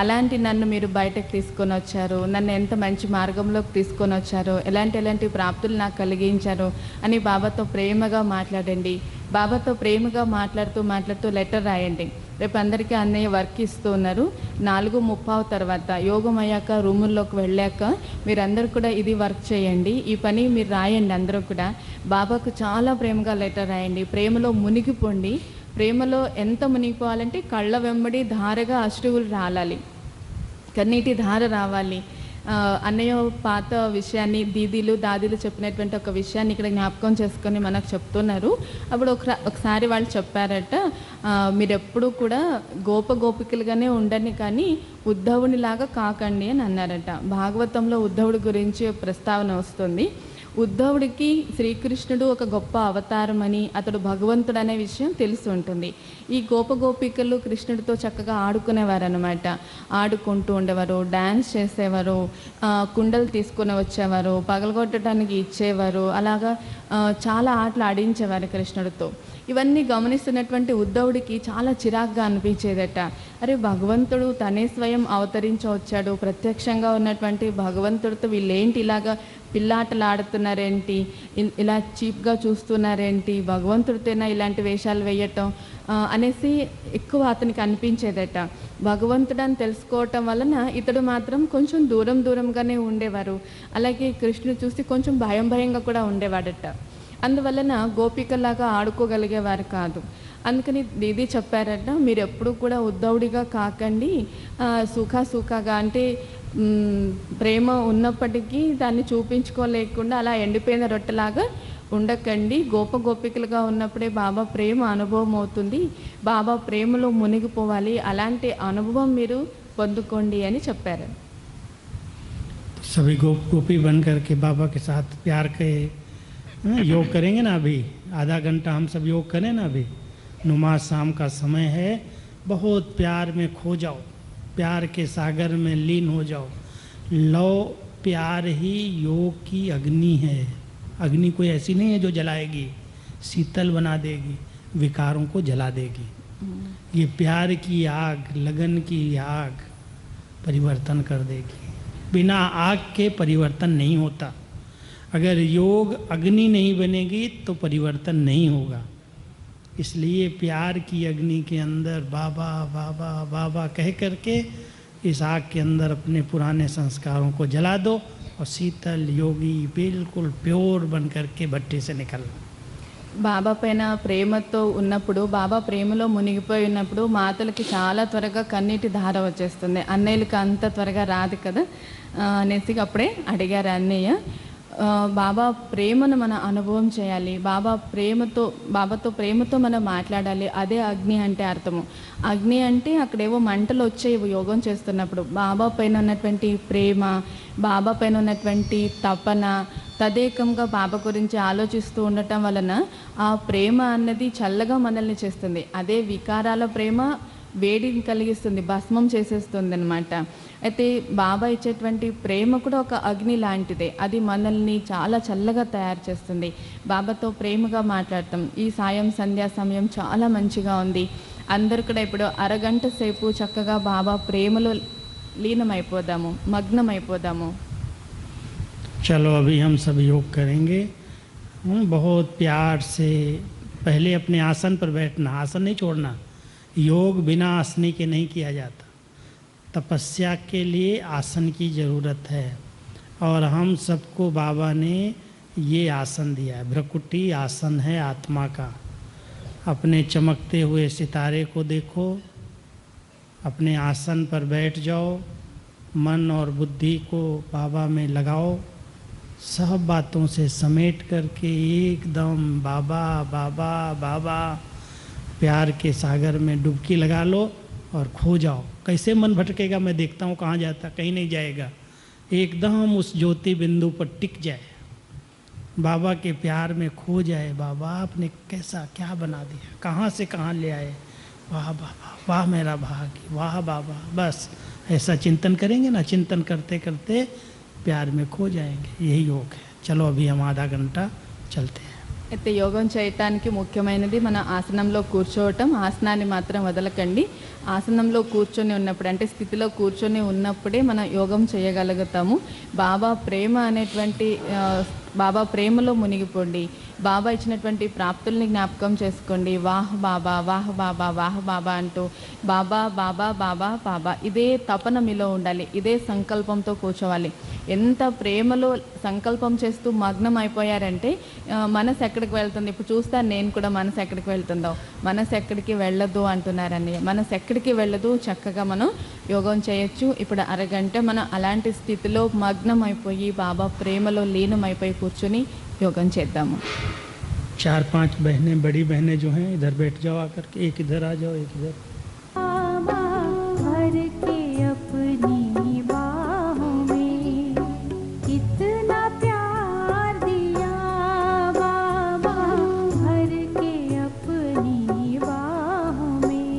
అలాంటి నన్ను మీరు బయటకు తీసుకొని వచ్చారు, నన్ను ఎంత మంచి మార్గంలోకి తీసుకొని వచ్చారు, ఎలాంటి ప్రాప్తులు నాకు కలిగించారు అని బాబాతో ప్రేమగా మాట్లాడండి. బాబాతో ప్రేమగా మాట్లాడుతూ లెటర్ రాయండి. రేపు అందరికీ అన్నయ్య వర్క్ ఇస్తూ ఉన్నారు. 4:30 తర్వాత యోగం అయ్యాక రూముల్లోకి వెళ్ళాక మీరందరూ కూడా ఇది వర్క్ చేయండి, ఈ పని మీరు రాయండి. అందరూ కూడా బాబాకు చాలా ప్రేమగా లెటర్ రాయండి, ప్రేమలో మునిగిపోండి. ప్రేమలో ఎంత మునిగిపోవాలంటే కళ్ళ వెంబడి ధారగా అశ్రువులు రాలాలి, కన్నీటి ధార రావాలి. అన్నయ్య పాత విషయాన్ని దీదీలు దాదీలు చెప్పినటువంటి ఒక విషయాన్ని ఇక్కడ జ్ఞాపకం చేసుకొని మనకు చెప్తున్నారు. అప్పుడు ఒకసారి వాళ్ళు చెప్పారట, మీరెప్పుడూ కూడా గోపికలుగానే ఉండండి కానీ ఉద్ధవునిలాగా కాకండి అని అన్నారట. భాగవతంలో ఉద్ధవుడి గురించి ప్రస్తావన వస్తుంది. ఉద్ధవుడికి శ్రీకృష్ణుడు ఒక గొప్ప అవతారం అని, అతడు భగవంతుడు అనే విషయం తెలిసి ఉంటుంది. ఈ గోపికలు కృష్ణుడితో చక్కగా ఆడుకునేవారు అనమాట. ఆడుకుంటూ ఉండేవారు, డ్యాన్స్ చేసేవారు, కుండలు తీసుకొని వచ్చేవారు, పగలగొట్టడానికి ఇచ్చేవారు, అలాగా చాలా ఆటలు ఆడించేవారు కృష్ణుడితో. ఇవన్నీ గమనిస్తున్నటువంటి ఉద్ధవుడికి చాలా చిరాగ్గా అనిపించేదట. అరే భగవంతుడు తనే స్వయం అవతరించి వచ్చాడు, ప్రత్యక్షంగా ఉన్నటువంటి భగవంతుడితో వీళ్ళేంటి ఇలాగా పిల్లాటలు ఆడుతున్నారేంటి, ఇలా చీప్గా చూస్తున్నారేంటి, భగవంతుడితోనా ఇలాంటి వేషాలు వేయటం అనేసి ఎక్కువ అతనికి అనిపించేదట. భగవంతుడని తెలుసుకోవటం వలన ఇతడు మాత్రం కొంచెం దూరంగానే ఉండేవారు. అలాగే కృష్ణుడు చూసి కొంచెం భయంగా కూడా ఉండేవాడట. అందువలన గోపికలాగా ఆడుకోగలిగేవారు కాదు. అందుకని దీదీ చెప్పారట, మీరు ఎప్పుడు కూడా ఉద్ధవుడిగా కాకండి, సుఖగా అంటే ప్రేమ ఉన్నప్పటికీ దాన్ని చూపించుకోలేకుండా అలా ఎండిపోయిన రొట్టెలాగా ఉండకండి. గోపికలుగా ఉన్నప్పుడే బాబా ప్రేమ అనుభవం అవుతుంది, బాబా ప్రేమలో మునిగిపోవాలి, అలాంటి అనుభవం మీరు పొందుకోండి అని చెప్పారు. सभी गोपी बन करके बाबा के साथ प्यार के योग करेंगे ना। अभी आधा घंटा हम सब योग करें ना। अभी नमाज शाम का समय है, बहुत प्यार में खो जाओ, प्यार के सागर में लीन हो जाओ। लो प्यार ही योग की अग्नि है। अग्नि कोई ऐसी नहीं है जो जलाएगी, शीतल बना देगी, विकारों को जला देगी। ये प्यार की आग, लगन की आग परिवर्तन कर देगी। बिना आग के परिवर्तन नहीं होता। अगर योग अग्नि नहीं बनेगी तो परिवर्तन नहीं होगा। इसलिए प्यार की अग्नि के अंदर बाबा बाबा बाबा कह करके इस आग के अंदर अपने पुराने संस्कारों को जला दो और शीतल योगी बिल्कुल प्योर बन करके भट्टी से निकलना। బాబా పైన ప్రేమతో ఉన్నప్పుడు, బాబా ప్రేమలో మునిగిపోయి ఉన్నప్పుడు మాతలకి చాలా త్వరగా కన్నీటి ధార వచ్చేస్తుంది. అన్నయ్యలకు అంత త్వరగా రాదు కదా అనేసి అప్పుడే అడిగారు అన్నయ్య. బాబా ప్రేమను మన అనుభవం చేయాలి. బాబాతో ప్రేమతో మనం మాట్లాడాలి. అదే అగ్ని అంటే అర్థము. అగ్ని అంటే అక్కడేవో మంటలు వచ్చేవి యోగం చేస్తున్నప్పుడు. బాబా పైన ఉన్నటువంటి ప్రేమ, బాబా పైన ఉన్నటువంటి తపన, తదేకంగా బాబా గురించి ఆలోచిస్తూ ఉండటం వలన ఆ ప్రేమ అన్నది చల్లగా మనల్ని చేస్తుంది. అదే వికారాల ప్రేమ వేడిని కలిగిస్తుంది, భస్మం చేసేస్తుంది అనమాట. అయితే బాబా ఇచ్చేటువంటి ప్రేమ కూడా ఒక అగ్ని లాంటిదే. అది మనల్ని చాలా చల్లగా తయారు చేస్తుంది. బాబాతో ప్రేమగా మాట్లాడతాం. ఈ సంధ్యా సమయం చాలా మంచిగా ఉంది. అందరు కూడా ఇప్పుడు అరగంట సేపు చక్కగా బాబా ప్రేమలో లీనమైపోదాము, మగ్నమైపోదాము. चलो अभी हम सब योग करेंगे। बहुत प्यार से पहले अपने आसन पर बैठना, आसन नहीं छोड़ना। योग बिना आसनी के नहीं किया जाता। तपस्या के लिए आसन की ज़रूरत है और हम सबको बाबा ने ये आसन दिया है। भ्रकुटी आसन है आत्मा का। अपने चमकते हुए सितारे को देखो, अपने आसन पर बैठ जाओ, मन और बुद्धि को बाबा में लगाओ, सब बातों से समेट करके एकदम बाबा बाबा बाबा प्यार के सागर में डुबकी लगा लो और खो जाओ। कैसे मन भटकेगा मैं देखता हूँ, कहाँ जाता, कहीं नहीं जाएगा। एकदम उस ज्योति बिंदु पर टिक जाए, बाबा के प्यार में खो जाए। बाबा आपने कैसा क्या बना दिया, कहाँ से कहाँ ले आए, वाह बाबा, वाह मेरा भाग्य, वाह बाबा। बस ऐसा चिंतन करेंगे ना, चिंतन करते करते प्यार में खो जाएंगे। यही योग है। चलो अभी हम आधा घंटा चलते हैं। అయితే యోగం చేయటానికి ముఖ్యమైనది మన ఆసనంలో కూర్చోవటం. ఆసనాన్ని మాత్రం వదలకండి. ఆసనంలో కూర్చొని ఉన్నప్పుడు, అంటే స్థితిలో కూర్చొని ఉన్నప్పుడే మనం యోగం చేయగలుగుతాము. బాబా ప్రేమ అనేటువంటి బాబా ప్రేమలో మునిగిపోండి. బాబా ఇచ్చినటువంటి ప్రాప్తుల్ని జ్ఞాపకం చేసుకోండి. వాహ్ బాబా, వాహ్ బాబా, వాహ్ బాబా అంటూ బాబా బాబా బాబా బాబా, ఇదే తపన మీలో ఉండాలి. ఇదే సంకల్పంతో కూర్చోవాలి. ఎంత ప్రేమలో సంకల్పం చేస్తూ మగ్నం అయిపోయారంటే మనసు ఎక్కడికి వెళ్తుంది. ఇప్పుడు చూస్తాను నేను కూడా, మనసు ఎక్కడికి వెళ్తుందో. మనసు ఎక్కడికి వెళ్ళదు అంటున్నారని. మనసు ఎక్కడికి వెళ్ళదు, చక్కగా మనం యోగం చేయొచ్చు. ఇప్పుడు అరగంట మనం అలాంటి స్థితిలో మగ్నం అయిపోయి బాబా ప్రేమలో లీనమైపోయి కూర్చొని యోగం చేద్దాము. 4-5 बहनें, बड़ी बहनें जो हैं इधर बैठ जाओ आकर के, एक इधर आ जाओ, एक इधर। भर के अपनी बाहों में कितना प्यार दिया बाबा, भर के अपनी बाहों में।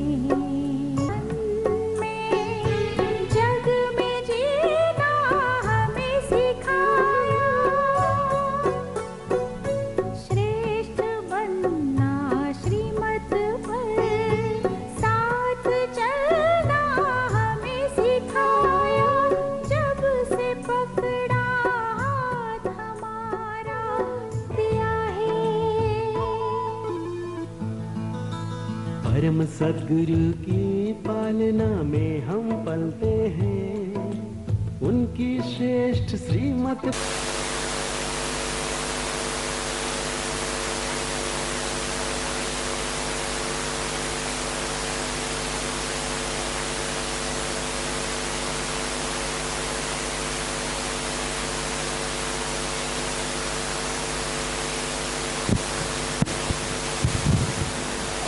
जग में जीना हमें सिखाया, श्रेष्ठ बनना श्रीमत पर साथ चलना हमें सिखाया। जब से पकड़ा हाथ हमारा दिया है। परम सद्गुरु की पालना में हम पलते हैं, उनकी श्रेष्ठ श्रीमत।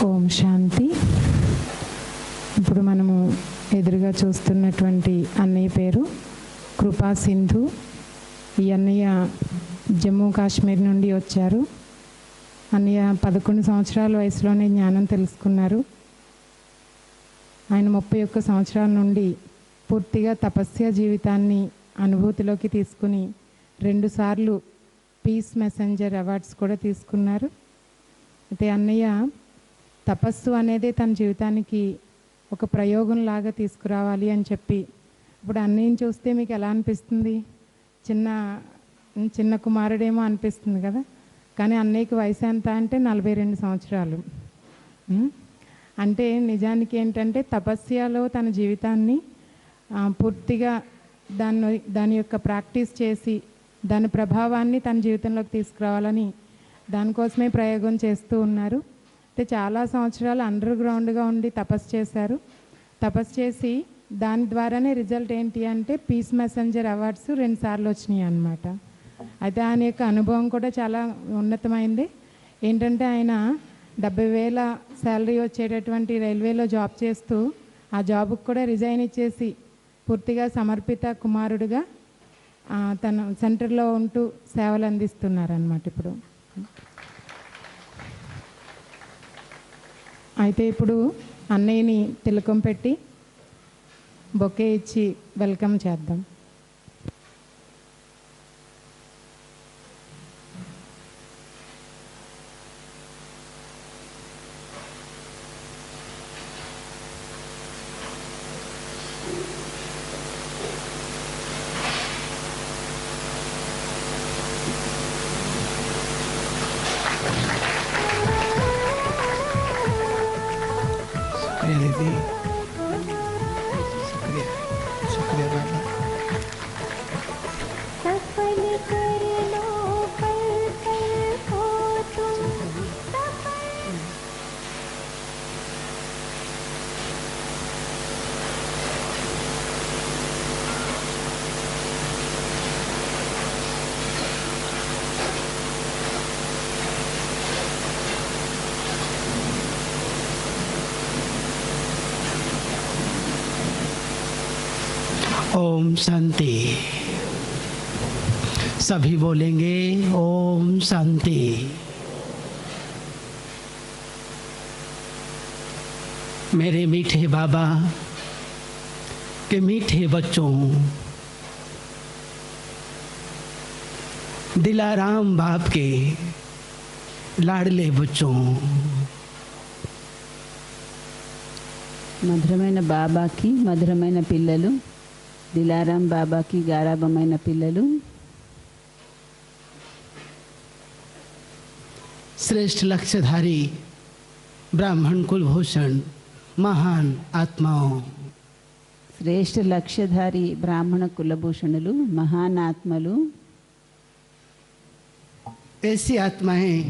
ఓం శాంతి. ఇప్పుడు మనము ఎదురుగా చూస్తున్నటువంటి అన్నయ్య పేరు కృపా సింధు. ఈ అన్నయ్య జమ్మూ కాశ్మీర్ నుండి వచ్చారు. అన్నయ్య 11 సంవత్సరాల వయసులోనే జ్ఞానం తెలుసుకున్నారు. ఆయన 31 సంవత్సరాల నుండి పూర్తిగా తపస్య జీవితాన్ని అనుభూతిలోకి తీసుకుని 2 సార్లు పీస్ మెసెంజర్ అవార్డ్స్ కూడా తీసుకున్నారు. అయితే అన్నయ్య తపస్సు అనేది తన జీవితానికి ఒక ప్రయోగంలాగా తీసుకురావాలి అని చెప్పి, ఇప్పుడు అన్నయ్యని చూస్తే మీకు ఎలా అనిపిస్తుంది? చిన్న కుమారుడేమో అనిపిస్తుంది కదా. కానీ అన్నయ్యకి వయసు ఎంత అంటే 42 సంవత్సరాలు. అంటే నిజానికి ఏంటంటే తపస్యలో తన జీవితాన్ని పూర్తిగా దాని యొక్క ప్రాక్టీస్ చేసి దాని ప్రభావాన్ని తన జీవితంలోకి తీసుకురావాలని దానికోసమే ప్రయోగం చేస్తూ ఉన్నారు. అయితే చాలా సంవత్సరాలు అండర్ గ్రౌండ్గా ఉండి తపస్సు చేశారు. తపస్సు చేసి దాని ద్వారానే రిజల్ట్ ఏంటి అంటే పీస్ మెసెంజర్ అవార్డ్స్ 2 సార్లు వచ్చినాయి అన్నమాట. అయితే ఆయన యొక్క అనుభవం కూడా చాలా ఉన్నతమైంది. ఏంటంటే ఆయన 70,000 శాలరీ వచ్చేటటువంటి రైల్వేలో జాబ్ చేస్తూ ఆ జాబ్కి కూడా రిజైన్ ఇచ్చేసి పూర్తిగా సమర్పిత కుమారుడుగా తన సెంటర్లో ఉంటూ సేవలు అందిస్తున్నారన్నమాట ఇప్పుడు. అయితే ఇప్పుడు అన్నయ్యని తిలకం పెట్టి బొకే ఇచ్చి వెల్కమ్ చేద్దాం. शुक्रिया दीदी, शुक्रिया शुक्रिया बाबा। सफल कर लो पल पल को तुम सफल। ओम शांति। सभी बोलेंगे ओम शांति। मेरे मीठे बाबा के मीठे बच्चों, दिलाराम बाप के लाडले बच्चों, మధురమైన బాబాకి మధురమైన పిల్లలు, దిలారాం బాబాకి గారాబమైన పిల్లలు, श्रेष्ठ लक्ष्यधारी ब्राह्मण कुलभूषण महान आत्माओं, శ్రేష్ఠ లక్ష్యధారి బ్రాహ్మణ కులభూషణులు, మహానాత్మలు, ऐसी आत्माएं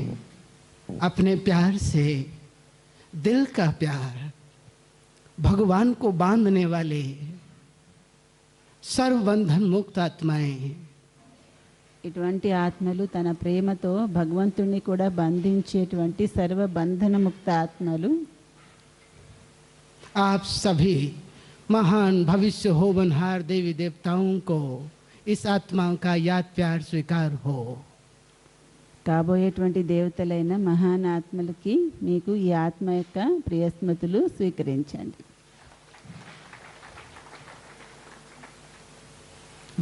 अपने प्यार से, दिल का प्यार, भगवान को बांधने वाले सर्वबंधन मुक्त आत्माएं, ఇటువంటి ఆత్మలు తన ప్రేమతో భగవంతుణ్ణి కూడా బంధించేటువంటి సర్వబంధన ముక్త ఆత్మలు. आप सभी महान भविष्य होवनहार देवी देवताओं को इस आत्मा का याद प्यार स्वीकार हो। కాబోయేటువంటి దేవతలైన మహాన్ ఆత్మలకి మీకు ఈ ఆత్మ యొక్క ప్రియస్మృతులు స్వీకరించండి.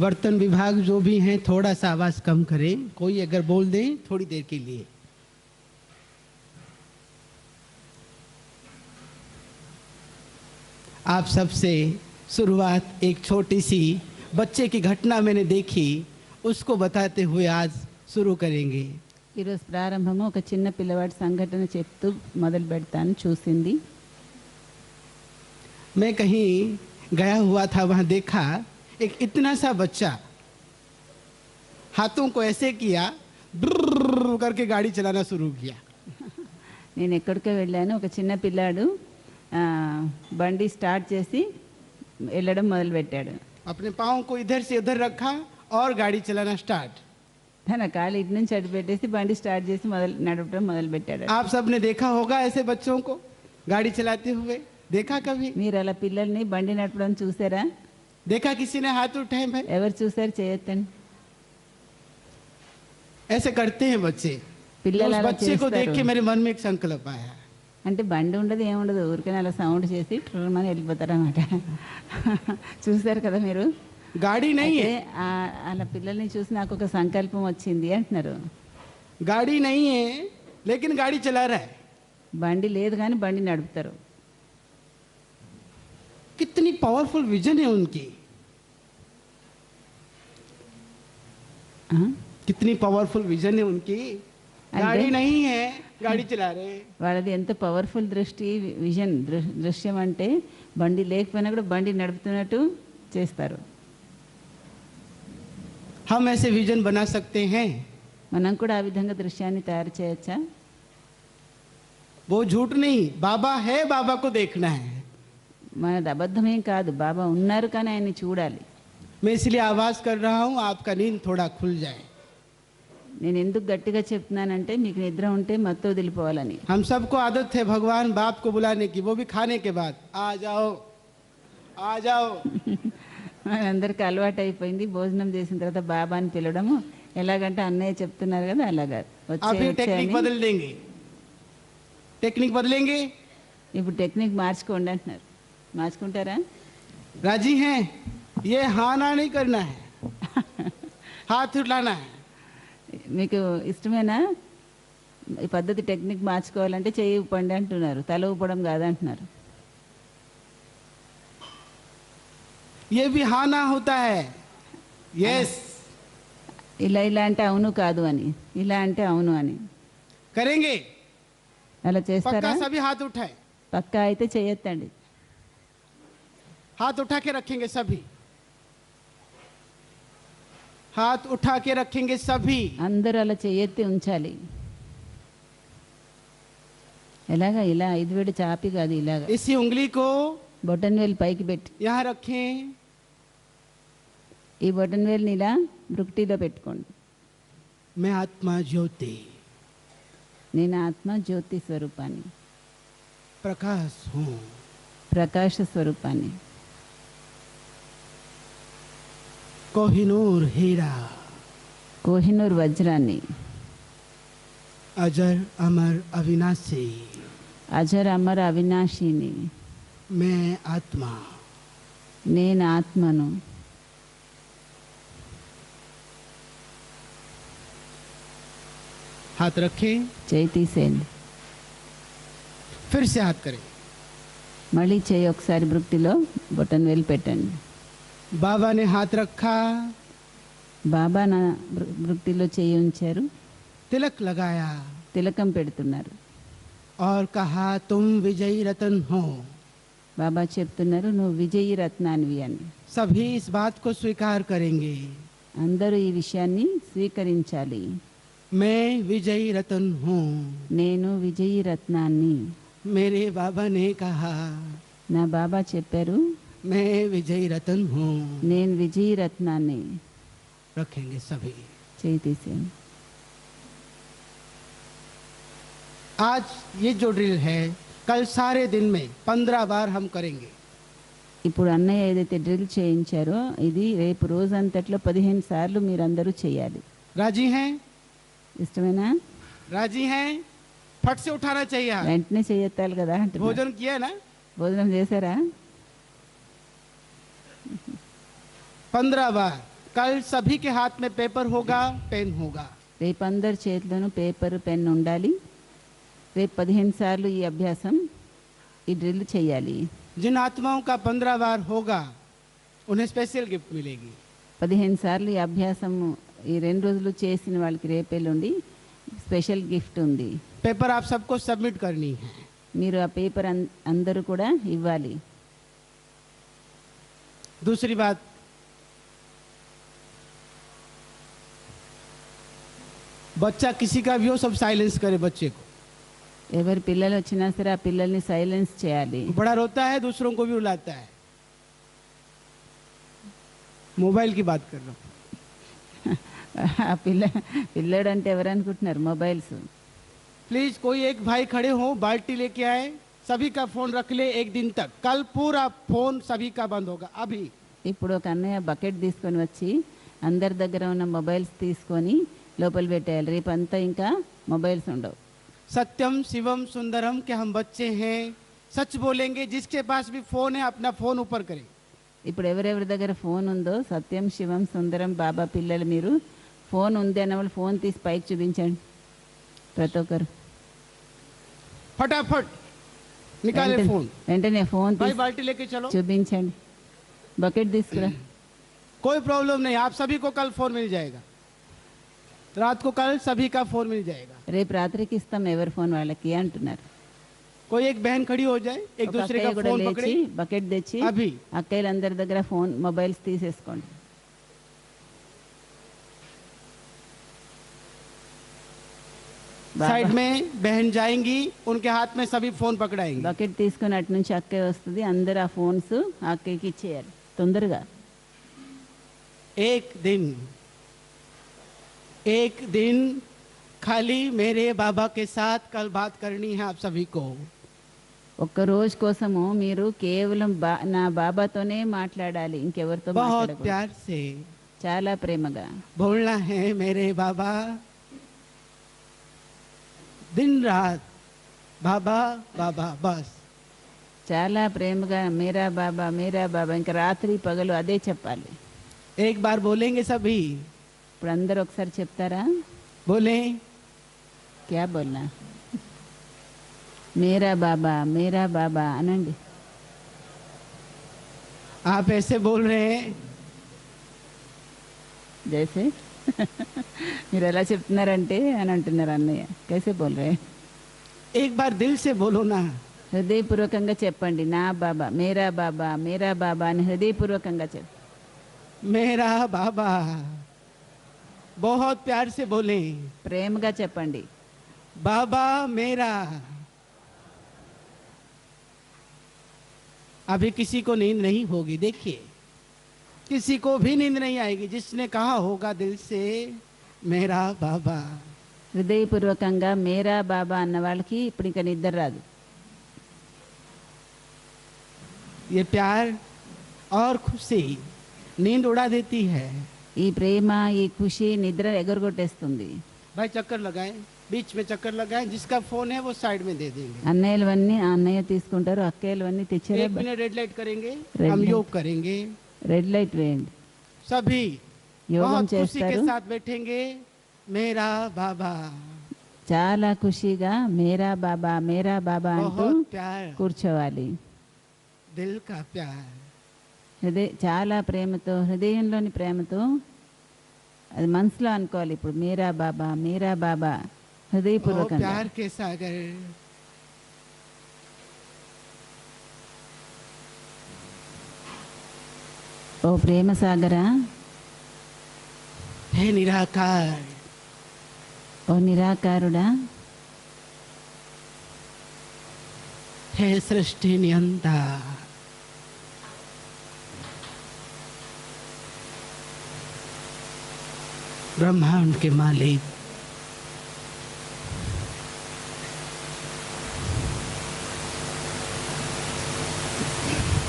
बर्तन विभाग जो भी हैं थोड़ा सा आवाज कम करें, कोई अगर बोल दें थोड़ी देर के लिए। आप सबसे शुरुआत एक छोटी सी बच्चे की घटना मैंने देखी, उसको बताते हुए आज शुरू करेंगे। ఈరోజు ప్రారంభము ఒక చిన్న పిల్లవాడి సంఘటన చెప్తూ మొదలు పెడతాను. చూసింది मैं कहीं गया हुआ था, वहाँ देखा एक इतना सा बच्चा हाथों को ऐसे किया, ब्रर्र करके गाड़ी चलाना शुरू किया। నేను ఎక్కడికో వెళ్ళాను. ఒక చిన్న పిల్లాడు బండి స్టార్ట్ చేసి వెళ్ళడం మొదలుపెట్టాడు. अपने पाँव को इधर से उधर रखा और गाड़ी चलाना स्टार्ट। తన కాలు ఇటు నుంచి అటు పెట్టేసి బండి స్టార్ట్ చేసి నడపడం మొదలుపెట్టాడు. आप सबने देखा होगा ऐसे बच्चों को गाड़ी चलाते हुए, देखा कभी? మీరు అలా పిల్లల్ని బండి నడపడం చూసారా? देखा किसी ने? हाथ उठाए भाई। ఎవరు చూసారు? చేయొద్దండి. ऐसे करते हैं बच्चे। पिल्ला उस लाला बच्चे को देख के చేస్తారు. मेरे मन में एक संकल्प आया, అంటే బండి ఉండదు, ఏముండదు, ఊరికనే అలా సౌండ్ చేసి ట్రూమని వెళ్ళిపోతారు అన్నమాట. చూసారు కదా మీరు? गाड़ी नहीं అయితే है, అలా పిల్లల్ని చూసి నాకు ఒక సంకల్పం వచ్చింది అంటున్నారు. गाड़ी नहीं है लेकिन गाड़ी चला रहा है। బండి లేదు కానీ బండి నడుపుతారు. कितनी पावरफुल विजन है उनकी, ఆ? कितनी पावरफुल विजन है उनकी। गाड़ी नहीं है, गाड़ी चला रहे हैं। వాళ్ళది ఎంత పవర్ఫుల్ దృష్టి, విజన్, దృశ్యం అంటే బండి లేకపోయినా కూడా బండి నడుపుతున్నట్టు చేస్తారు. हम ऐसे विजन बना सकते हैं। మనం కూడా ఆ విధంగా దృశ్యాన్ని తయారు చేయొచ్చా? वो झूठ नहीं, बाबा है, बाबा को देखना है। మనది అబద్ధమేం కాదు, బాబా ఉన్నారు కానీ ఆయన్ని చూడాలి. मैं इसलिए आवाज कर रहा हूँ, आपका नींद थोड़ा खुल जाए। నేను ఎందుకు గట్టిగా చెప్తున్నానంటే మీకు నిద్ర ఉంటే మత్తు వదిలిపోవాలని. हम सबको आदत है भगवान बाप को बुलाने की, वो भी खाने के बाद, आ जाओ आ जाओ। అందరికీ అలవాటు అయిపోయింది భోజనం చేసిన తర్వాత బాబాని పిలవడము. ఎలాగంటే అన్నయ్య చెప్తున్నారు కదా అలాగా अभी टेक्निक వచ్చే बदल देंगे, टेक्निक बदलेंगे। ఇప్పుడు టెక్నిక్ మార్చుకోండి అంటున్నారు. మార్చుకుంటారా? राजी हैं? ये हाँ ना नहीं करना है, हाथ उठाना है। మీకు ఇష్టమేనా ఈ పద్ధతి? టెక్నిక్ మార్చుకోవాలంటే చెయ్యి ఊపండి అంటున్నారు, తల ఊపడం కాదంటున్నారు. ये भी हाँ ना होता है, यस ఇలా అంటే అవును కాదు అని, ఇలా అంటే అవును అని. करेंगे। అలా చేస్తారా? पक्का सभी हाथ उठाए, పక్కా అయితే చేయొద్దండి. हाथ उठा के रखेंगे सभी, हाथ उठा के रखेंगे सभी। అందరూ అలా చేయెత్తి ఉంచాలి. ఎలాగా? ఇలా 5 వేడి చాపి కాదు, ఇలాగా इसी उंगली को బొటన్ వేలు పైకి పెట్టి यहाँ रखें, ఈ బొటన్ వేలుని ఇలా బ్రుక్టీలో పెట్టుకోండి. मैं आत्मा ज्योति నేను ఆత్మ జ్యోతి స్వరూపాన్ని, प्रकाश हूँ। ప్రకాశ స్వరూపాన్ని, कोहिनूर हीरा, కోహినూర్ వజ్రాన్ని, अजर अमर अविनाशी, అజర్ అమర అవినాశిని, मैं आत्मा। నేను ఆత్మను. हाथ रखें, చేయి తీసేయండి. फिर से हाथ करें। మళ్ళీ చేయి ఒకసారి బ్రుక్టిలో బొటన్ వేలు పెట్టండి. बाबा ने हाथ रखा, బాబా నా బ్రుక్టిలో చేయి ఉంచారు, तिलक लगाया తిలకం పెడుతున్నారు. और कहा तुम विजयी रतन हो। బాబా చెప్తున్నారు నువ్వు విజయీ రత్నానివి అని. सभी इस बात को स्वीकार करेंगे, అందరూ ఈ విషయాన్ని స్వీకరించాలి. मैं विजयी रतन हूँ। నేను విజయీ రత్నాన్ని. मेरे बाबा ने कहा నా బాబా చెప్పారు मैं विजयी रतन हूँ। నేను విజయీ రత్నాన్ని. रखेंगे सभी। చేయి తీసేయండి. आज ये जो ड्रिल है कल सारे दिन में 15 बार हम करेंगे। ఇప్పుడు అన్నయ్య ఏదైతే డ్రిల్ చేయించారో ఇది రేపు రోజంతట్లో 15 సార్లు మీరందరూ చేయాలి. राजी हैं? ఇష్టమేనా? राजी हैं? फट से उठाना चाहिए हाथ। వెంటనే చేయెత్తాలి కదా అంటున్నారు. भोजन किया ना? భోజనం చేశారా? 15 बार। कल सभी के हाथ में पेपर होगा, पेन होगा। రేపు అందరి చేతిలోనూ పేపర్ పెన్ ఉండాలి. రేపు 15 సార్లు ఈ అభ్యాసం ఈ డ్రిల్ చేయాలి. जिन आत्माओं का 15 बार होगा उन्हें स्पेशल गिफ्ट मिलेगी। 15 సార్లు ఈ అభ్యాసం ఈ 2 రోజులు చేసిన వాళ్ళకి రేపెల్లుండి స్పెషల్ గిఫ్ట్ ఉంది. पेपर आप सबको सबमिट करनी है। మీరు ఆ పేపర్ అందరూ కూడా ఇవ్వాలి. दूसरी बात, बच्चा किसी का भी हो सब साइलेंस करे बच्चे को। ఎవరి పిల్లలు వచ్చినా సరే ఆ పిల్లల్ని సైలెన్స్ చేయాలి. बड़ा रोता है दूसरों को भी रुलाता है। मोबाइल की बात कर रहा हूँ। ఆ పిల్లడు అంటే ఎవరు అనుకుంటున్నారు? మొబైల్స్. प्लीज कोई एक भाई खड़े हो, बाल्टी लेके आए, सभी का फोन रख ले 1 दिन तक। कल पूरा फोन सभी का बंद होगा। अभी ఇప్పుడు ఒక అన్నయ్య బకెట్ తీసుకొని వచ్చి అందరి దగ్గర ఉన్న మొబైల్స్ తీసుకొని లోపల పెట్టేయాలి. రేపంతా ఇంకా మొబైల్స్ ఉండవు. सत्यम शिवम सुंदरम के हम बच्चे हैं, सच बोलेंगे। जिसके पास भी फोन है अपना फोन ऊपर करें। ఇప్పుడు ఎవరెవరి దగ్గర ఫోన్ ఉందో సత్యం శివం సుందరం బాబా పిల్లలు మీరు ఫోన్ ఉంది అన్న వాళ్ళు ఫోన్ తీసి పైకి చూపించండి. ప్రతి ఒక్కరు फटाफट निकाले फोन। వెంటనే ఫోన్ भाई తీసి बाल्टी लेके चलो। చూపించండి. బకెట్ తీసుకురా. कोई प्रॉब्लम नहीं, आप सभी को कल फोन मिल जाएगा। रात को कल सभी का फोन मिल जाएगा। రేపు రాత్రికి ఇస్తాం ఎవరి ఫోన్ వాళ్ళకి అంటున్నారు. कोई एक बहन खड़ी हो जाए, एक ఒక दूसरे అక్కయ్య का కూడా फोन లేచి पकड़े। బకెట్ తెచ్చి అభి. అక్కయ్యలందరి దగ్గర ఫోన్ మొబైల్స్ తీసేసుకోండి. साइड में बहन जाएंगी, उनके हाथ में सभी फोन पकड़ाएंगे। బకెట్ తీసుకొని అటు నుంచి అక్కయ్య వస్తుంది. అందరు ఆ ఫోన్స్ ఆ అక్కయ్యకి ఇచ్చేయాలి తొందరగా. एक दिन एक दिन खाली मेरे बाबा के साथ कल बात करनी है आप सभी को। ఒక్క రోజు కోసము మీరు కేవలం నా బాబాతోనే మాట్లాడాలి, ఇంకెవరితో बहुत మాట్లాడకూడదు. प्यार से చాలా ప్రేమగా बोलना है मेरे बाबा, दिन रात बाबा बाबा बस। చాలా ప్రేమగా మేరా బాబా, ఇంకా రాత్రి పగలు అదే చెప్పాలి. एक बार बोलेंगे सभी, ఇప్పుడు అందరూ ఒకసారి చెప్తారా? बोले క్యా బోల్నా? మేరా బాబా అనండి. आप ऐसे बोल रहे हैं జైసే మీరు ఎలా చెప్తున్నారంటే అని అంటున్నారు అన్నయ్య. కైసే బోల్ రే? एक बार दिल से बोलो ना, హృదయపూర్వకంగా చెప్పండి. నా బాబా మేరా బాబా అని హృదయపూర్వకంగా చెప్పండి. मेरा बाबा। बहुत प्यार से बोले ప్రేమగా చెప్పండి. बाबा मेरा। अभी किसी को नींद नहीं होगी, देखिए किसी को भी नींद नहीं आएगी जिसने कहा होगा दिल से मेरा बाबा। హృదయపూర్వకంగా మేరా బాబా అన్న వాళ్ళకి ఇప్పుడు ఇంకా నిద్ర రాదు. ये प्यार और खुशी नींद उड़ा देती है। ఈ ప్రేమ, ఈ ఖుషి నిద్ర ఎగరగొట్టేస్తుంది. भाई चक्कर लगाएं, बीच में चक्कर लगाएं, जिसका फोन है वो साइड में दे देंगे। అన్నయ్యలవన్నీ ఆ అన్నయ్య తీసుకుంటారు, అక్కయ్యలవన్నీ తెచ్చారా? 1 मिनट रेड लाइट करेंगे, रेड हम लाइट। योग करेंगे రెడ్ లైట్ వేయండి. सभी, యోగం बहुत खुशी के చేస్తారు. साथ बैठेंगे मेरा बाबा। చాలా ఖుషిగా మేరా బాబా అంటూ बहुत प्यार, కూర్చోవాలి. दिल का प्यार। చాలా ప్రేమతో, హృదయంలోని ప్రేమతో అది మనసులో అనుకోవాలి. ఇప్పుడు మేరా బాబా ओ హృదయపూర్వకంగా. प्यार के सागर, ఓ ప్రేమ సాగరా, हे निराकार, ఓ నిరాకారుడా, हे सृष्टि नियंता, ब्रह्मांड के मालिक,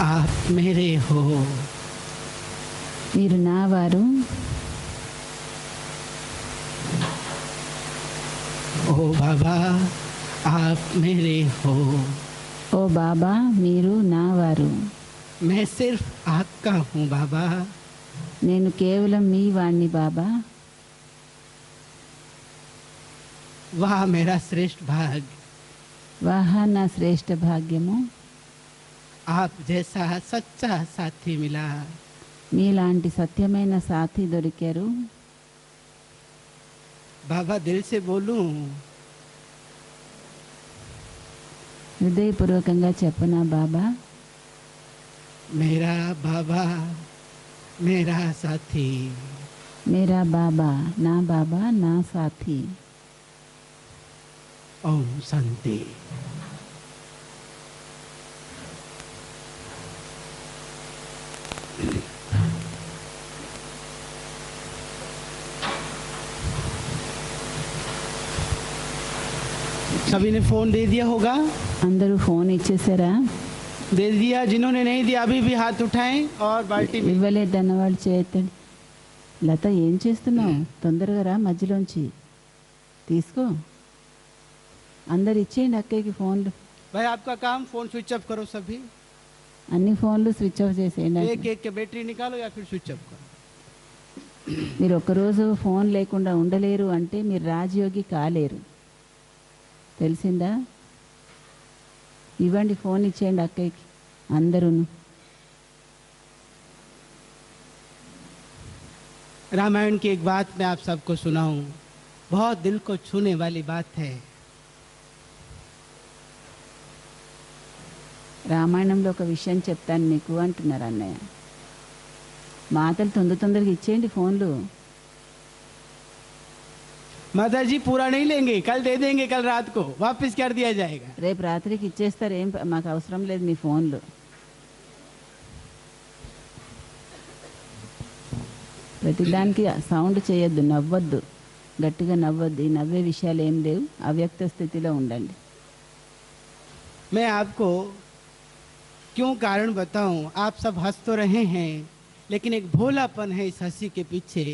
आप मेरे हो। మీరు నా వారు. ओ बाबा आप मेरे हो। ఓ బాబా మీరు నా వారు. मैं सिर्फ आपका हूँ बाबा। నేను కేవలం మీ వాణ్ణి బాబా. वाह मेरा श्रेष्ठ भाग, వాహ నా శ్రేష్ఠ భాగ్యము. आप जैसा सच्चा साथी मिला। మీలాంటి సత్యమైన సాథి దొరికారు. बाबा दिल से बोलूं, హృదయపూర్వకంగా చెప్పనా బాబా? मेरा बाबा मेरा साथी। మేరా బాబా నా సాథి. ओम शांति। सभी ने फोन दे दिया होगा? అందరూ ఫోన్ ఇచ్చేసారా? दे दिया। जिन्होंने नहीं दिया अभी भी हाथ उठाएं और बाल्टी में। ఇవ్వలేదన్న వాళ్ళు చేయొద్దండి. లత ఏం చేస్తున్నావు? తొందరగా రా, మధ్యలోంచి తీసుకో. అందరు ఇచ్చేయండి అక్కయ్యకి ఫోన్లు. भाई आपका काम फोन स्विच ऑफ करो सभी। అన్ని ఫోన్లు స్విచ్ ఆఫ్ చేసేయండి. एक एक के बैटरी निकालो या फिर स्विच ऑफ करो। మీరు ఒక్కరోజు ఫోన్ లేకుండా ఉండలేరు అంటే మీరు రాజయోగి కాలేరు. తెలిసిందా? ఇవ్వండి, ఫోన్ ఇచ్చేయండి అక్కయ్యకి అందరూ. रामायण की एक बात मैं आप सबको सुनाऊं, बहुत दिल को छूने वाली बात है। రామాయణంలో ఒక విషయం చెప్తాను మీకు అంటున్నారు అన్నయ్య. మాటలు తొందరగా ఇచ్చేయండి ఫోన్లు. माता जी पूरा नहीं लेंगे, कल दे देंगे, कल रात को वापस कर दिया जाएगा। రేపు రాత్రికి ఇచ్చేస్తారు, ఏం మాకు అవసరం లేదు మీ ఫోన్లు. ప్రతిదానికి సౌండ్ చేయొద్దు, నవ్వొద్దు. గట్టిగా నవ్వొద్ది, నవ్వే విషయాలు ఏం లేవు. అవ్యక్త స్థితిలో ఉండండి. मैं आपको क्यों कारण बताऊं, आप सब हंस तो रहे हैं लेकिन एक भोलापन है इस हंसी के पीछे।